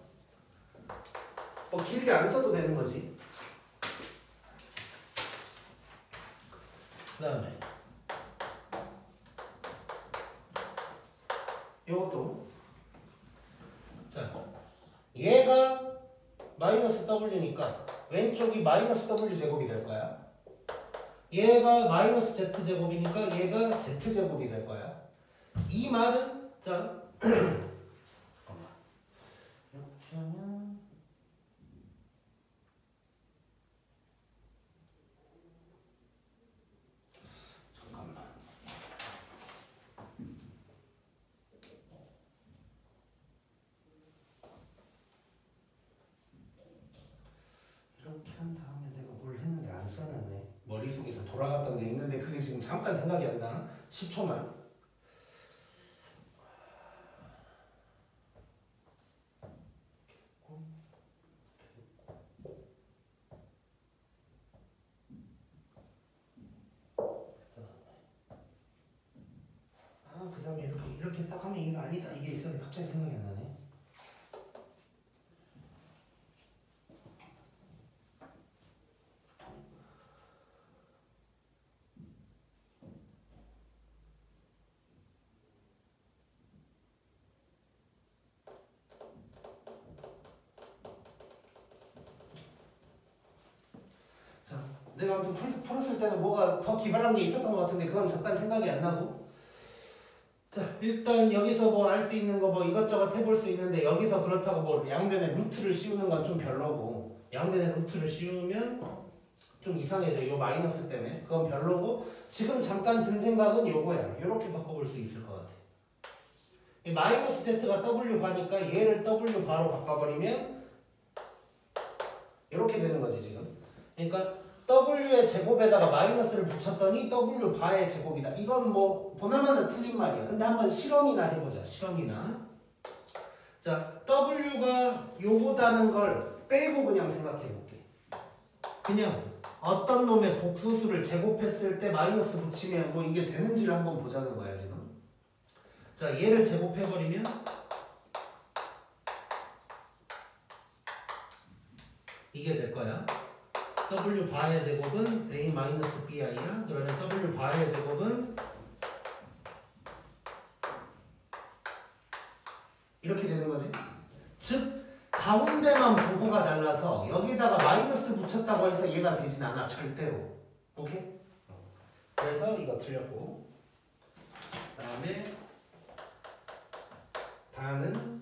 뭐 길게 안 써도 되는 거지. 그 다음에 요것도 자 얘가 마이너스 W니까 왼쪽이 마이너스 W 제곱이 될 거야. 얘가 마이너스 Z 제곱이니까 얘가 Z 제곱이 될 거야. 이 말은 자 잠깐만 이렇게 하면 잠깐만 이렇게 한 다음에 내가 뭘 했는데 안 써놨네. 머릿속에서 돌아갔던 게 있는데 그게 지금 잠깐 생각이 안 나. 10초만. 그 다음에 이렇게 딱 하면 이게 아니다. 이게 있었는데 갑자기 생각이 안 나네. 자, 내가 아무튼 풀었을 때는 뭐가 더 기발한 게 있었던 것 같은데 그건 잠깐 생각이 안 나고. 자, 일단 여기서 뭐 알 수 있는 거 뭐 이것저것 해볼 수 있는데 여기서 그렇다고 뭐 양변에 루트를 씌우는 건 좀 별로고, 양변에 루트를 씌우면 좀 이상해져. 요 마이너스 때문에. 그건 별로고, 지금 잠깐 든 생각은 요거야. 요렇게 바꿔볼 수 있을 것 같아. 이 마이너스 Z가 W 바니까 얘를 W 바로 바꿔버리면 요렇게 되는 거지 지금. 그러니까 W의 제곱에다가 마이너스를 붙였더니 W 바의 제곱이다. 이건 뭐 보나마나 틀린 말이야. 근데 한번 실험이나 해보자. 실험이나. 자, W가 요거다는 걸 빼고 그냥 생각해볼게. 그냥 어떤 놈의 복소수를 제곱했을 때 마이너스 붙이면 뭐 이게 되는지를 한번 보자는 거야 지금. 자, 얘를 제곱해버리면 이게 될 거야. W 바의 제곱은 A-BI야. 그러면 W 바의 제곱은 이렇게 되는 거지. 즉 가운데만 부호가 달라서 여기다가 마이너스 붙였다고 해서 얘가 되진 않아. 절대로. 오케이? 그래서 이거 틀렸고, 그 다음에 다는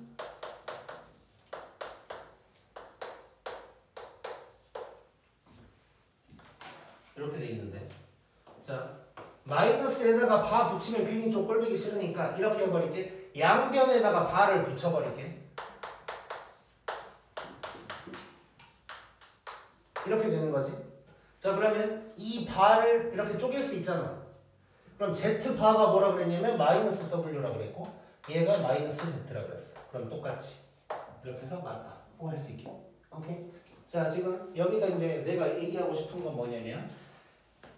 이렇게 돼 있는데, 자 마이너스에다가 바 붙이면 괜히 좀 꼴보기 싫으니까 이렇게 해버릴게. 양변에다가 바를 붙여버릴게. 이렇게 되는 거지. 자, 그러면 이 바를 이렇게 쪼갤 수 있잖아. 그럼 Z 바가 뭐라 그랬냐면 마이너스 W라 그랬고, 얘가 마이너스 Z라 그랬어. 그럼 똑같이 이렇게 해서 맞다 할 수 있게. 오케이. 자, 지금 여기서 이제 내가 얘기하고 싶은 건 뭐냐면,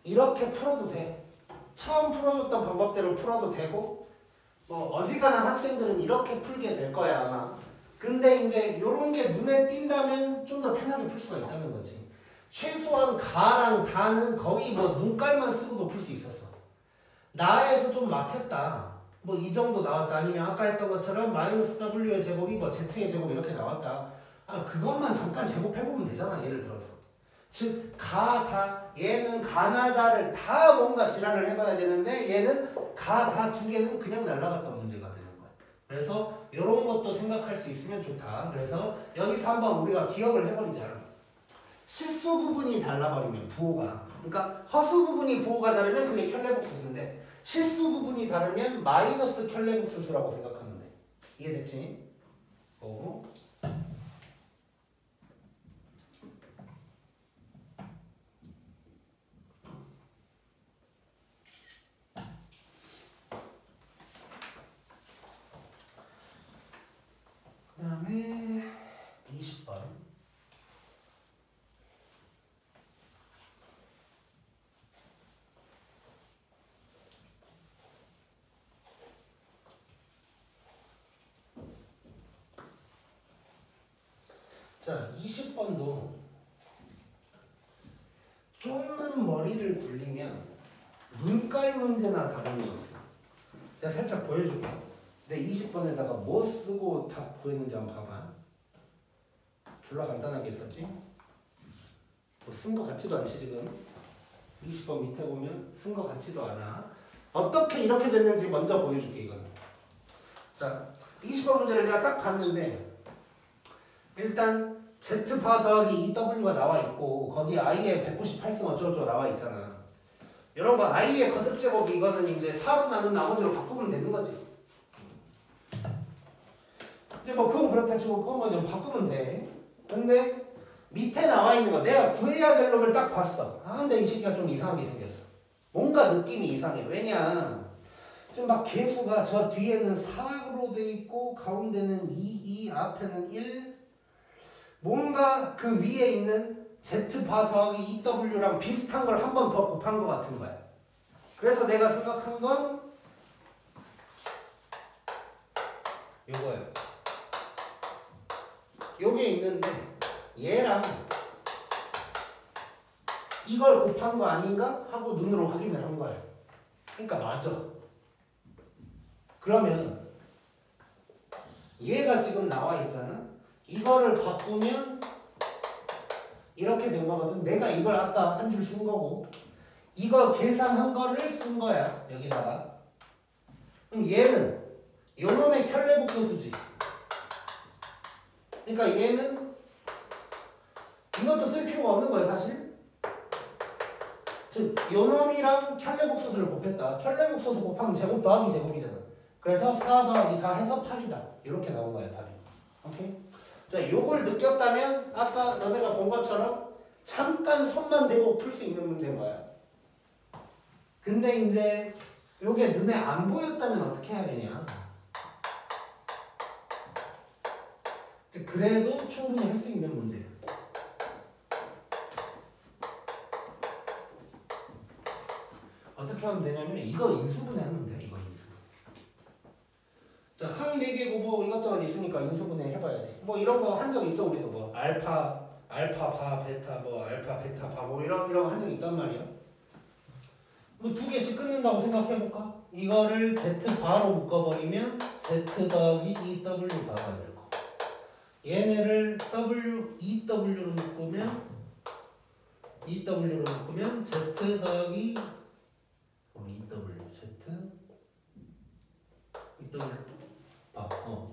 이렇게 풀어도 돼. 처음 풀어줬던 방법대로 풀어도 되고, 뭐 어지간한 학생들은 이렇게 풀게 될 거야 아마. 근데 이제 요런 게 눈에 띈다면 좀 더 편하게 풀 수가 있다는 거지. 최소한 가랑 다는 거의 뭐 눈깔만 쓰고도 풀 수 있었어. 나에서 좀 막혔다. 뭐 이 정도 나왔다. 아니면 아까 했던 것처럼 마이너스 w의 제곱이 뭐 z의 제곱 이렇게 나왔다. 아 그것만 잠깐 제곱해보면 되잖아. 예를 들어서. 즉 가, 다 얘는 가나다를 다 뭔가 지랄을 해봐야 되는데 얘는 가, 다 두 개는 그냥 날라갔던 문제가 되는 거야. 그래서 이런 것도 생각할 수 있으면 좋다. 그래서 여기서 한번 우리가 기억을 해버리자. 실수 부분이 달라버리면 부호가 그러니까 허수 부분이 부호가 다르면 그게 켤레복수수인데 실수 부분이 다르면 마이너스 켤레복수수라고 생각하면 돼. 이해됐지? 오. 그 다음에 20번. 자, 20번도 조금 머리를 굴리면 눈깔 문제나 다름이 없어. 내가 살짝 보여줄게. 내 20번에다가 뭐 쓰고 답 구했는지 한번 봐봐. 졸라 간단하게 썼지? 뭐 쓴 거 같지도 않지 지금. 20번 밑에 보면 쓴 거 같지도 않아. 어떻게 이렇게 됐는지 먼저 보여줄게 이거는. 자, 20번 문제를 내가 딱 봤는데 일단 Z바 더하기 EW가 나와 있고 거기 I에 198승 어쩌고저쩌고 나와 있잖아. 이런 거 I의 거듭제곱 이거는 이제 4로 나눈 나머지로 바꾸면 되는 거지. 이제 뭐 그건 그렇다 치고 그건 뭐 바꾸면 돼. 근데 밑에 나와 있는 거 내가 구해야 될 놈을 딱 봤어. 아 근데 이 새끼가 좀 이상하게 생겼어. 뭔가 느낌이 이상해. 왜냐 지금 막 개수가 저 뒤에는 4로 돼 있고 가운데는 2, 앞에는 1 뭔가 그 위에 있는 Z바 더하기 EW랑 비슷한 걸 한 번 더 곱한 것 같은 거야. 그래서 내가 생각한 건 요거예요. 요게 있는데 얘랑 이걸 곱한 거 아닌가? 하고 눈으로 확인을 한 거야. 그러니까 맞아. 그러면 얘가 지금 나와 있잖아. 이거를 바꾸면 이렇게 된 거거든. 내가 이걸 아까 한 줄 쓴 거고 이거 계산한 거를 쓴 거야. 여기다가. 그럼 얘는 요놈의 켤레복소수지. 그러니까 얘는 이것도 쓸 필요가 없는 거야 사실. 즉 요놈이랑 켤레복소수를 곱했다. 켤레복소수 곱하면 제곱 더하기 제곱이잖아. 그래서 4 더하기 4 해서 8이다. 이렇게 나온 거야 답이. 오케이? 자, 요걸 느꼈다면 아까 너네가 본 것처럼 잠깐 손만 대고 풀 수 있는 문제인 거야. 근데 이제 요게 눈에 안 보였다면 어떻게 해야 되냐? 그래도 충분히 할 수 있는 문제야. 어떻게 하면 되냐면 이거 인수분해 하면 돼. 이거 인수분해. 자, 항 4개 뭐 이것저것 있으니까 인수분해 해봐야지. 뭐 이런 거 한 적 있어 우리도 뭐 알파 바 베타 뭐 알파 베타 바 뭐 이런 거 한 적 있단 말이야. 뭐 2개씩 끊는다고 생각해볼까? 이거를 Z 바로 묶어버리면 Z 더하기 EW 바가 될 거. 얘네를 EW로 묶으면 Z 더하기 EW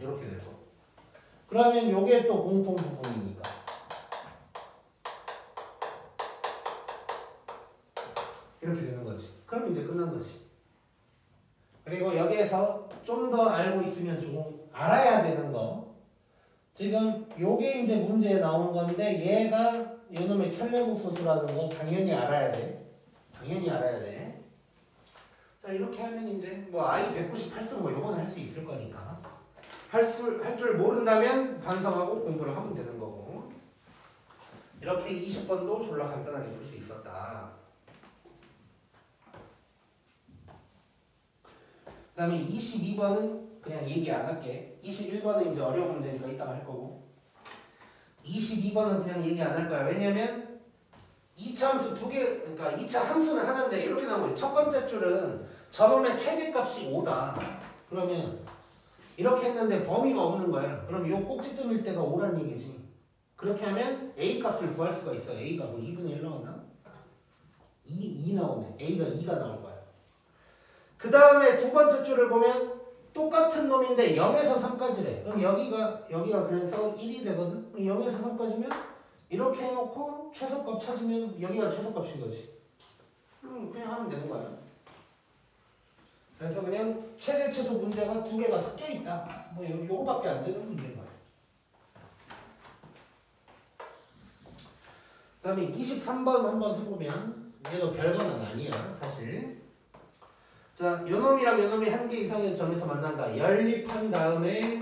이렇게 될 거. 그러면 요게 또 공통 부분이니까 이렇게 되는 거지. 그럼 이제 끝난 거지. 그리고 여기에서 좀 더 알고 있으면 좀 알아야 되는 거. 지금 요게 이제 문제에 나온 건데 얘가 요놈의 켤레복소수라는 거 당연히 알아야 돼. 당연히 알아야 돼. 자 이렇게 하면 이제 뭐 I 198승 뭐 요거는 할 수 있을 거니까 할 줄 모른다면 반성하고 공부를 하면 되는 거고. 이렇게 20번도 졸라 간단하게 풀 수 있었다. 그 다음에 22번은 그냥 얘기 안 할게. 21번은 이제 어려운 문제니까 이따가 할 거고 22번은 그냥 얘기 안 할 거야. 왜냐면 2차 함수 두 개, 그러니까 2차 함수는 하나인데 이렇게 나온 거예요. 첫 번째 줄은 저놈의 최대값이 5다. 그러면 이렇게 했는데 범위가 없는 거야. 그럼 요 꼭지점일 때가 5란 얘기지. 그렇게 하면 A 값을 구할 수가 있어. A가 뭐 2분의 1 나왔나? 2 나오네. A가 2가 나올 거야. 그 다음에 두 번째 줄을 보면 똑같은 놈인데 0에서 3까지래. 그럼 여기가 그래서 1이 되거든. 그럼 0에서 3까지면 이렇게 해놓고 최소값 찾으면 여기가 최소값인 거지. 그냥 하면 되는 거야. 그래서 그냥 최대 최소 문제가 두 개가 섞여 있다. 뭐 요거밖에 안 되는 문제인 거야. 그다음에 23번 한번 해보면 얘도 별거는 아니야 사실. 자, 요놈이랑 요놈이 한 개 이상의 점에서 만난다. 연립한 다음에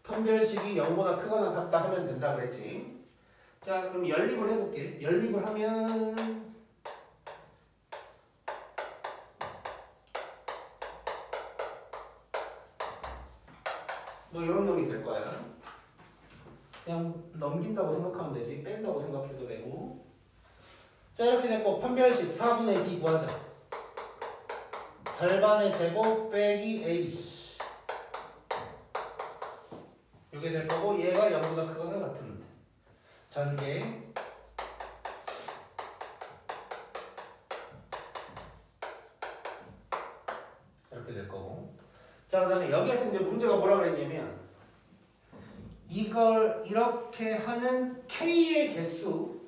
판별식이 0보다 크거나 같다 하면 된다 그랬지. 자, 그럼 연립을 해볼게. 연립을 하면 뭐 이런 놈이 될 거야. 그냥 넘긴다고 생각하면 되지. 뺀다고 생각해도 되고. 자, 이렇게 됐고 판별식 4분의 D 구하자. 절반의 제곱 빼기 A. 이게 될 거고 얘가 0보다 크거나 같으면 돼. 전개 이렇게 될 거고. 자, 그 다음에 여기에서 이제 문제가 뭐라 그랬냐면 이걸 이렇게 하는 K의 개수,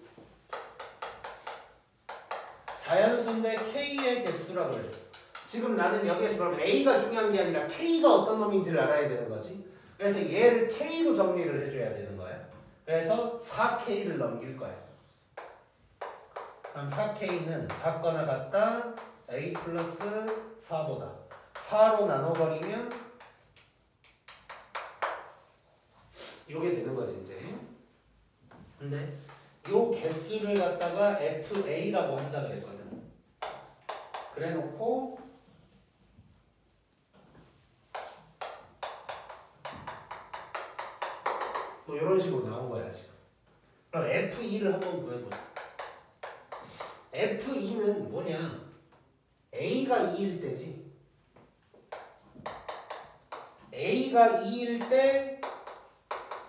자연수인데 K의 개수라고 그랬어. 지금 나는 여기에서 그러면 A가 중요한 게 아니라 K가 어떤 놈인지를 알아야 되는 거지. 그래서 얘를 K로 정리를 해줘야 되는 거야. 그래서 4K를 넘길 거야. 그럼 4K는 작거나 같다 A 플러스 4보다 4로 나눠버리면 이렇게 되는 거지 이제. 근데 요 개수를 갖다가 FA라고 한다 그랬거든. 그래 놓고 뭐 이런 식으로 나온 거야 지금. 그럼 F2를 한번 구해보자. F2는 뭐냐? A가 2일 때지. A가 2일 때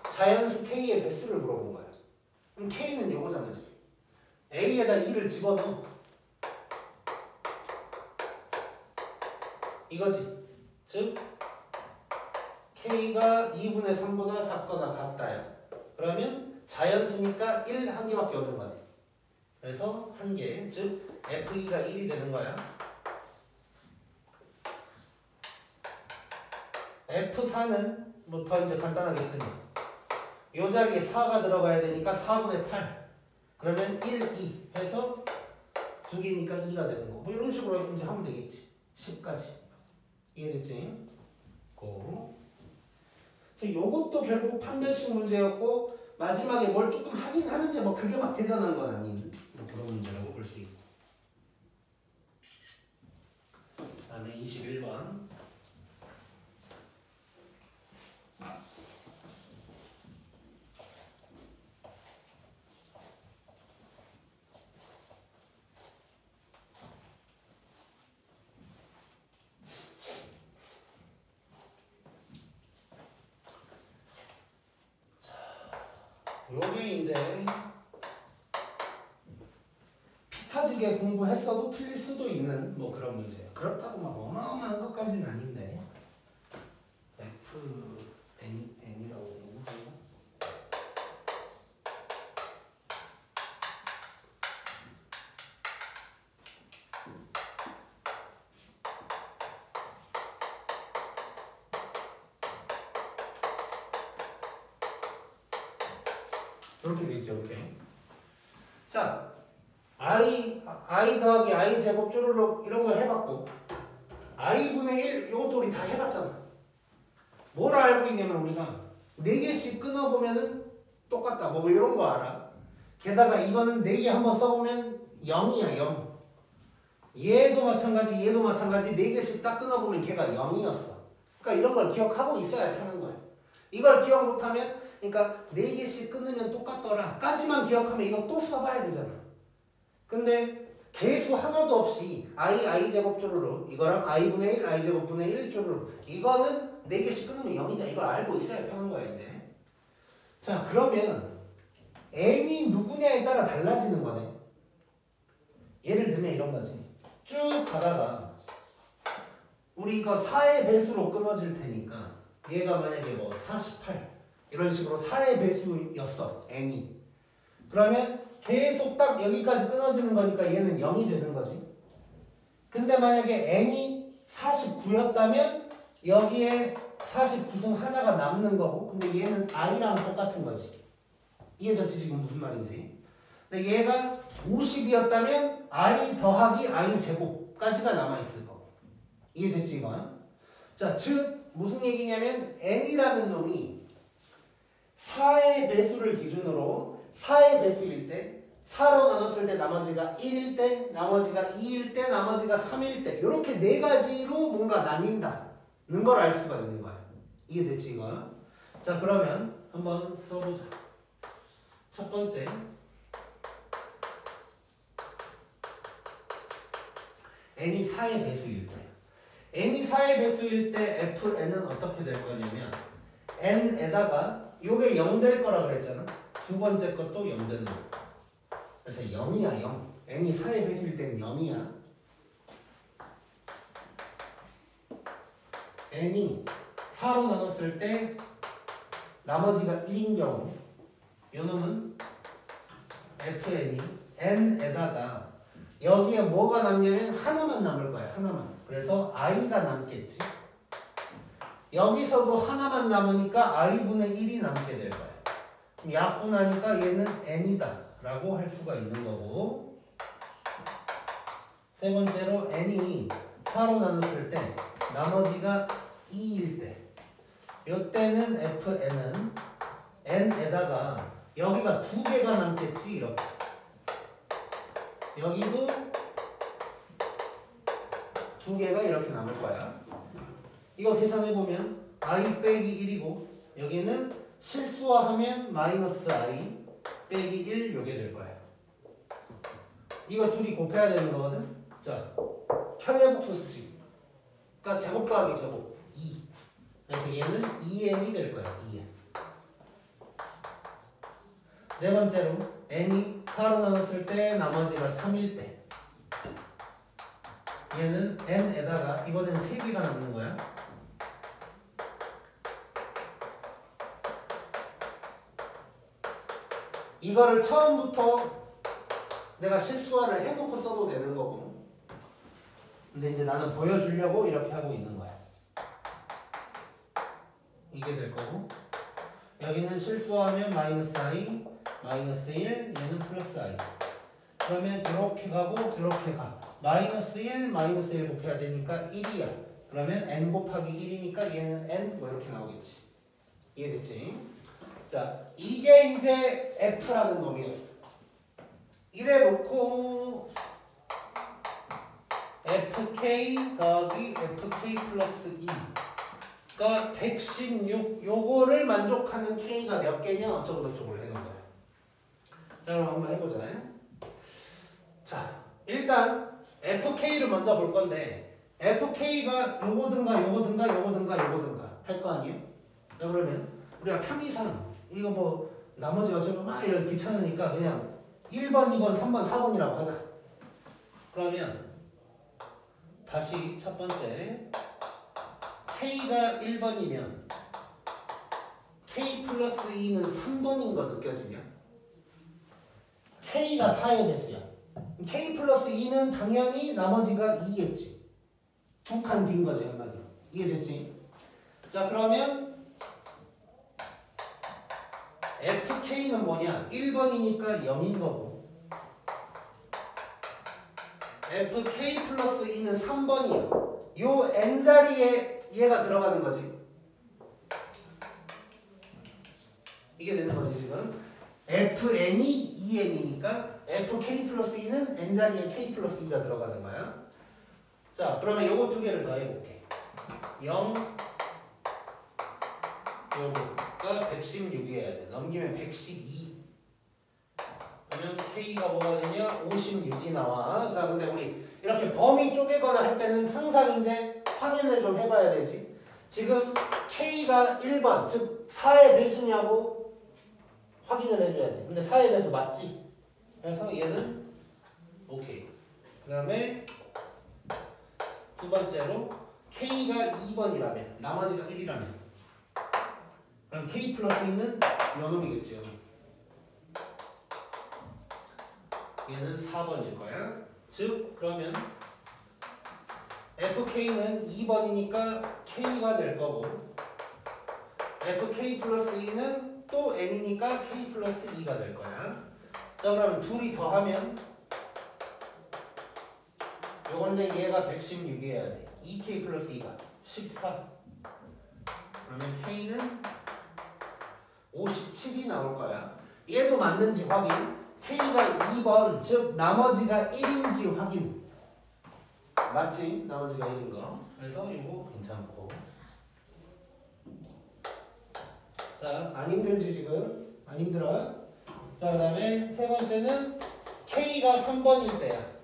자연수 K의 개수를 물어본 거야. 그럼 K는 요거잖아 지금. A에다 2를 집어넣어. 이거지. 즉 K가 2분의 3보다 작거나 같다야. 그러면 자연수니까 1 한 개밖에 없는 거네. 그래서 한 개, 즉 F2가 1이 되는 거야. F4는 뭐 더 이제 간단하게 쓰니 이 자리에 4가 들어가야 되니까 4분의 8. 그러면 1, 2 해서 두 개니까 2가 되는 거. 뭐 이런 식으로 이제 하면 되겠지. 10까지. 이해됐지? 고. 그래서 요것도 결국 판별식 문제였고 마지막에 뭘 조금 하긴 하는데 뭐 그게 막 대단한 건 아닌 뭐 그런 문제라고 볼 수 있고. 다음에 21번. 요게 이제 피 터지게 공부했어도 틀릴 수도 있는 뭐 그런 문제예요. 그렇다고 막 어마어마한 것까지는 아닌데 FN이라고 하나? 이렇게 되죠. 이렇게. 자, I 더하기 I 제곱 쪼르륵 이런 거 해봤고 I분의 1 이것도 우리 다 해봤잖아. 뭘 알고 있냐면 우리가 4개씩 끊어보면은 똑같다. 뭐 이런 거 알아. 게다가 이거는 4개 한번 써보면 0이야 0. 얘도 마찬가지 얘도 마찬가지 4개씩 딱 끊어보면 걔가 0이었어. 그러니까 이런 걸 기억하고 있어야 하는 거야. 이걸 기억 못하면 그러니까 4개씩 끊으면 똑같더라 까지만 기억하면 이거 또 써봐야 되잖아. 근데 개수 하나도 없이 i 제곱 쪼르르 이거랑 i분의 1 i 제곱분의 1 쪼르르 이거는 4개씩 끊으면 0이다. 이걸 알고 있어야 편한 거야 이제. 자 그러면 n이 누구냐에 따라 달라지는 거네. 예를 들면 이런 거지. 쭉 가다가 우리 이거 4의 배수로 끊어질 테니까 얘가 만약에 뭐 48 이런 식으로 4의 배수였어 n이. 그러면 계속 딱 여기까지 끊어지는 거니까 얘는 0이 되는 거지. 근데 만약에 n이 49였다면 여기에 49승 하나가 남는 거고 근데 얘는 i랑 똑같은 거지. 이해됐지 지금 무슨 말인지. 근데 얘가 50이었다면 i 더하기 i 제곱까지가 남아있을 거고. 이해됐지 이건? 자, 즉 무슨 얘기냐면 n이라는 놈이 4의 배수를 기준으로 4의 배수일 때 4로 나눴을 때 나머지가 1일 때 나머지가 2일 때 나머지가 3일 때 이렇게 4가지로 뭔가 나뉜다는 걸 알 수가 있는 거야. 이해됐지 이거? 자 그러면 한번 써보자. 첫 번째 n이 4의 배수일 때 n이 4의 배수일 때 fn은 어떻게 될 거냐면 n에다가 요게 0 될 거라 그랬잖아. 두 번째 것도 0 되는 거. 그래서 0이야 0. n이 4의 배수일 땐 0이야. n이 4로 나눴을 때 나머지가 1인 경우 요 놈은 fn이 n에다가 여기에 뭐가 남냐면 하나만 남을 거야. 하나만. 그래서 i가 남겠지. 여기서도 하나만 남으니까 i분의 1이 남게 될 거야. 그럼 약분하니까 얘는 n이다 라고 할 수가 있는 거고 세 번째로 n이 4로 나눴을 때 나머지가 2일 때 요때는 fn은 n에다가 여기가 2개가 남겠지 이렇게 여기도 2개가 이렇게 남을 거야. 이거 계산해보면 i 빼기 1이고 여기는 실수화하면 마이너스 i 빼기 1 요게 될 거야. 이거 둘이 곱해야 되는 거거든. 자, 편례복수 수식. 그러니까 제곱 더하기 제곱 2. 그래서 얘는 2n이 될 거야. 2n. 네 번째로 n이 4로 나눴을 때 나머지가 3일 때 얘는 n에다가 이번에는 3개가 남는 거야. 이거를 처음부터 내가 실수화를 해놓고 써도 되는 거고 근데 이제 나는 보여주려고 이렇게 하고 있는 거야. 이게 될 거고 여기는 실수화하면 마이너스 i 마이너스 1 얘는 플러스 i 그러면 이렇게 가고 이렇게 가 마이너스 1 마이너스 1 곱해야 되니까 1이야. 그러면 n 곱하기 1이니까 얘는 n 뭐 이렇게 나오겠지. 이해됐지? 자, 이게 이제 f라는 놈이었어. 이래 놓고 fk 더하기 fk 플러스 2 그러니까 116 요거를 만족하는 k가 몇 개냐 어쩌고 저쩌고 해놓은 거야. 자 그럼 한번 해보자. 자 일단 fk를 먼저 볼 건데 fk가 요거든가 요거든가 요거든가 요거든가 할 거 아니에요? 자 그러면 우리가 편의상 이거 뭐 나머지 어쩌고 막 이렇게 귀찮으니까 그냥 1번, 2번, 3번, 4번이라고 하자. 그러면 다시 첫 번째 K가 1번이면 K 플러스 2는 3번인 거 느껴지냐? K가 4의 배수야. K 플러스 2는 당연히 나머지가 2겠지. 두 칸 빈 거지 한마디로. 이해됐지? 자 그러면 FK는 뭐냐? 1번이니까 0인 거고 FK 플러스 2는 3번이야. 요 N자리에 얘가 들어가는 거지. 이게 되는 거지 지금. FN이 2N이니까 FK 플러스 2는 N자리에 K 플러스 2가 들어가는 거야. 자 그러면 요거 두 개를 더 해볼게. 0 요거가 116이어야 돼. 넘기면 112. 그러면 그러면 K가 뭐가 되냐? 56이 나와. 자, 근데 우리 이렇게 범위 쪼개거나 할 때는 항상 이제 확인을 좀 해봐야 되지. 지금 K가 1번, 즉 4의 배수냐고 확인을 해줘야 돼. 근데 4의 배수 맞지? 그래서 얘는 오케이. 그 다음에 두 번째로 K가 2번이라면 나머지가 1이라면 그럼 K 플러스 2는 요놈이겠죠. 얘는 4번일 거야. 즉 그러면 FK는 2번이니까 K가 될 거고 FK 플러스 2는 또 N이니까 K 플러스 2가 될 거야. 자 그러면 둘이 더하면 요건데 얘가 116이어야 돼. 2K 플러스 2가 14. 그러면 K는 57이 나올 거야. 얘도 맞는지 확인. K가 2번, 즉 나머지가 1인지 확인. 맞지? 나머지가 1인 거. 그래서 이거 괜찮고. 자, 안 힘들지 지금? 안 힘들어? 자, 그 다음에 세 번째는 K가 3번일 때야.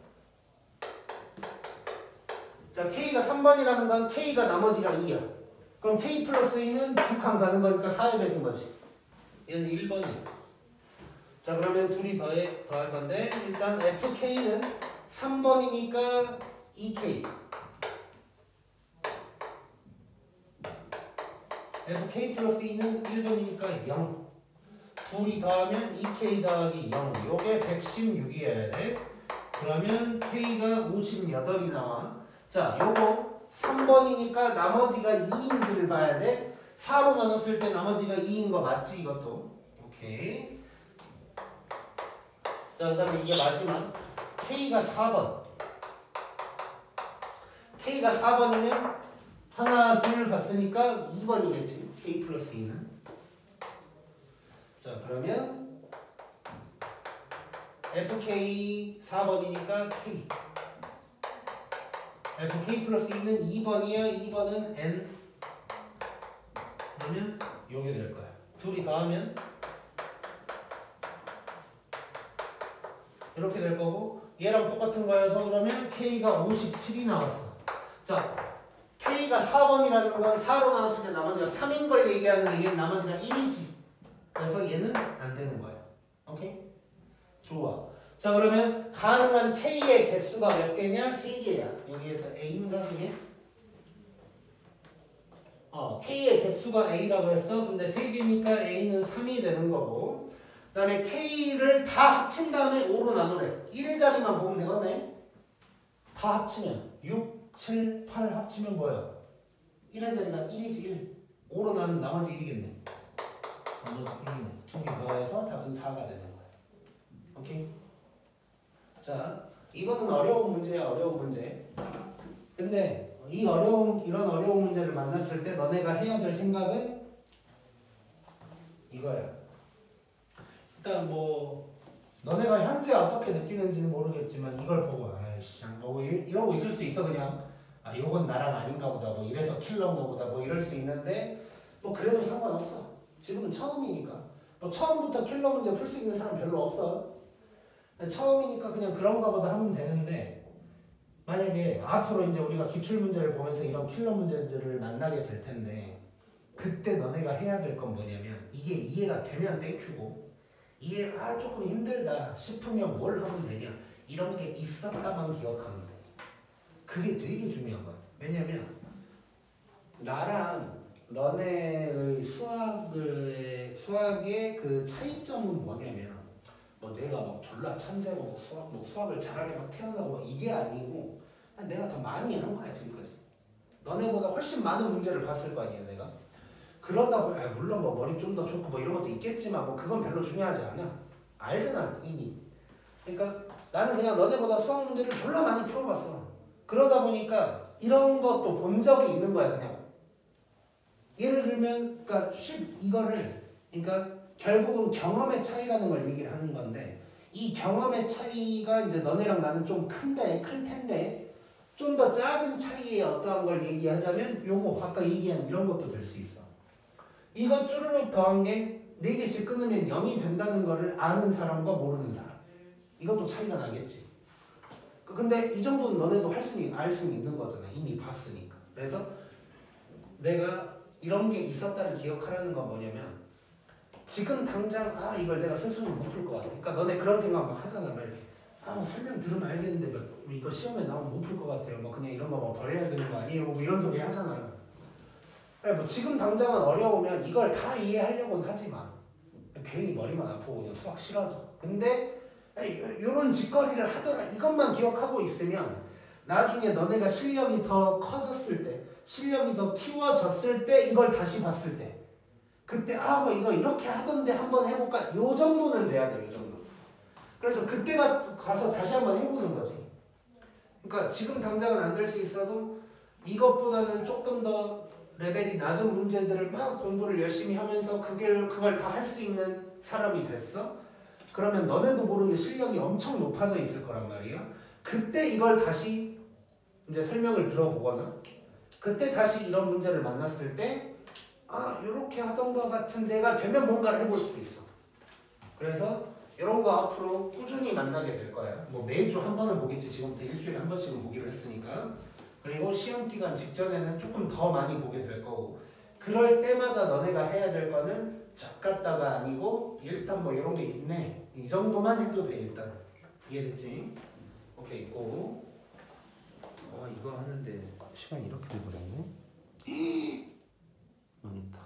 자, K가 3번이라는 건 K가 나머지가 2야. 그럼 K 플러스 2는 두 칸 가는 거니까 4의 배수인 거지. 얘는 1번이야. 자, 그러면 둘이 더할 건데 일단 FK는 3번이니까 2K. FK 플러스 2는 1번이니까 0. 둘이 더하면 2K 더하기 0. 요게 116이어야 돼. 그러면 K가 58이 나와. 자, 요거 3번이니까 나머지가 2인지를 봐야 돼. 4로 나눴을 때 나머지가 2인 거 맞지 이것도. 오케이. 자, 그 다음에 이게 마지막. K가 4번. K가 4번이면 하나, 둘 봤으니까 2번이겠지. K 플러스 2는. 자, 그러면 FK 4번이니까 K. FK 플러스 2는 2번이야. 2번은 N. 그러면 요게 될 거야. 둘이 더하면 이렇게 될 거고 얘랑 똑같은 거여서 그러면 K가 57이 나왔어. 자, K가 4번이라는 건 4로 나왔을 때 나머지가 3인 걸 얘기하는데 얘는 나머지가 1이지. 그래서 얘는 안 되는 거야. 오케이? 좋아. 자, 그러면 가능한 K의 개수가 몇 개냐? 3개야. 여기에서 A인가 그게? K의 개수가 A라고 했어. 근데 3개니까 A는 3이 되는 거고 그 다음에 K를 다 합친 다음에 5로 나누래. 1의 자리만 보면 되겠네. 다 합치면 6, 7, 8 합치면 뭐야? 1의 자리가 1이지 1. 5로 나누면 나머지 1이겠네. 나머지 1이네. 두 개 더해서 답은 4가 되는 거야. 오케이? 자, 이거는 어려운 문제야. 어려운 문제. 근데 이런 어려운 문제를 만났을 때 너네가 해야 될 생각은 이거야. 일단 뭐 너네가 현재 어떻게 느끼는지는 모르겠지만 이걸 보고 아이씨 뭐 이러고 있을 수도 있어. 그냥 아 요건 나랑 아닌가 보다 뭐 이래서 킬러인가 보다 뭐 이럴 수 있는데 뭐 그래도 상관없어. 지금은 처음이니까 뭐 처음부터 킬러 문제 풀 수 있는 사람 별로 없어. 처음이니까 그냥 그런가 보다 하면 되는데 만약에 앞으로 이제 우리가 기출 문제를 보면서 이런 킬러 문제들을 만나게 될 텐데 그때 너네가 해야 될 건 뭐냐면 이게 이해가 되면 땡큐고 이해가 조금 힘들다 싶으면 뭘 하면 되냐. 이런 게 있었다만 기억하면 돼. 그게 되게 중요한 거야. 왜냐면 나랑 너네의 수학의 그 차이점은 뭐냐면 뭐 내가 막 졸라 천재고 수학을 잘하게 막 태어나고 이게 아니고 내가 더 많이 한 거야 지금까지. 너네보다 훨씬 많은 문제를 봤을 거 아니야 내가. 그러다 보면 물론 뭐 머리 좀 더 좋고 뭐 이런 것도 있겠지만 뭐 그건 별로 중요하지 않아. 알잖아 이미. 그러니까 나는 그냥 너네보다 수학 문제를 졸라 많이 풀어봤어. 그러다 보니까 이런 것도 본 적이 있는 거야 그냥. 예를 들면 그러니까 이거를 그러니까 결국은 경험의 차이라는 걸 얘기를 하는 건데 이 경험의 차이가 이제 너네랑 나는 좀 클 텐데 좀 더 작은 차이의 어떠한 걸 얘기하자면 요거 아까 얘기한 이런 것도 될 수 있어. 이거 쭈르륵 더한 게 4개씩 끊으면 0이 된다는 거를 아는 사람과 모르는 사람. 이것도 차이가 나겠지. 근데 이 정도는 너네도 알 수는 있는 거잖아. 이미 봤으니까. 그래서 내가 이런 게 있었다를 기억하라는 건 뭐냐면 지금 당장 이걸 내가 스스로 못 풀 것 같아. 그러니까 너네 그런 생각 막 하잖아. 막 이렇게 뭐 설명 들으면 알겠는데 뭐 이거 시험에 나오면 못 풀 것 같아요. 뭐 그냥 이런 거 뭐 버려야 되는 거 아니에요? 뭐 이런 소리 하잖아. 그래 뭐 지금 당장은 어려우면 이걸 다 이해하려고는 하지만 괜히 머리만 아프고 그냥 수학 싫어져. 근데 이런 짓거리를 하더라. 이것만 기억하고 있으면 나중에 너네가 실력이 더 커졌을 때, 실력이 더 키워졌을 때 이걸 다시 봤을 때 그때 뭐 이거 이렇게 하던데 한번 해볼까? 요 정도는 돼야 돼. 요 정도. 그래서 그때가 가서 다시 한번 해보는 거지. 그러니까 지금 당장은 안 될 수 있어도 이것보다는 조금 더 레벨이 낮은 문제들을 막 공부를 열심히 하면서 그걸 다 할 수 있는 사람이 됐어? 그러면 너네도 모르게 실력이 엄청 높아져 있을 거란 말이야. 그때 이걸 다시 이제 설명을 들어보거나 그때 다시 이런 문제를 만났을 때 이렇게 하던 것 같은 데가 되면 뭔가를 해볼 수도 있어. 그래서 이런 거 앞으로 꾸준히 만나게 될 거야. 뭐 매주 한 번은 보겠지. 지금부터 일주일에 한 번씩은 보기로 했으니까. 그리고 시험 기간 직전에는 조금 더 많이 보게 될 거고. 그럴 때마다 너네가 해야 될 거는 작 같다가 아니고 일단 뭐 이런 게 있네. 이 정도만 해도 돼 일단. 이해됐지? 오케이 있고. 이거 하는데 시간이 이렇게 돼버렸네. 망했다.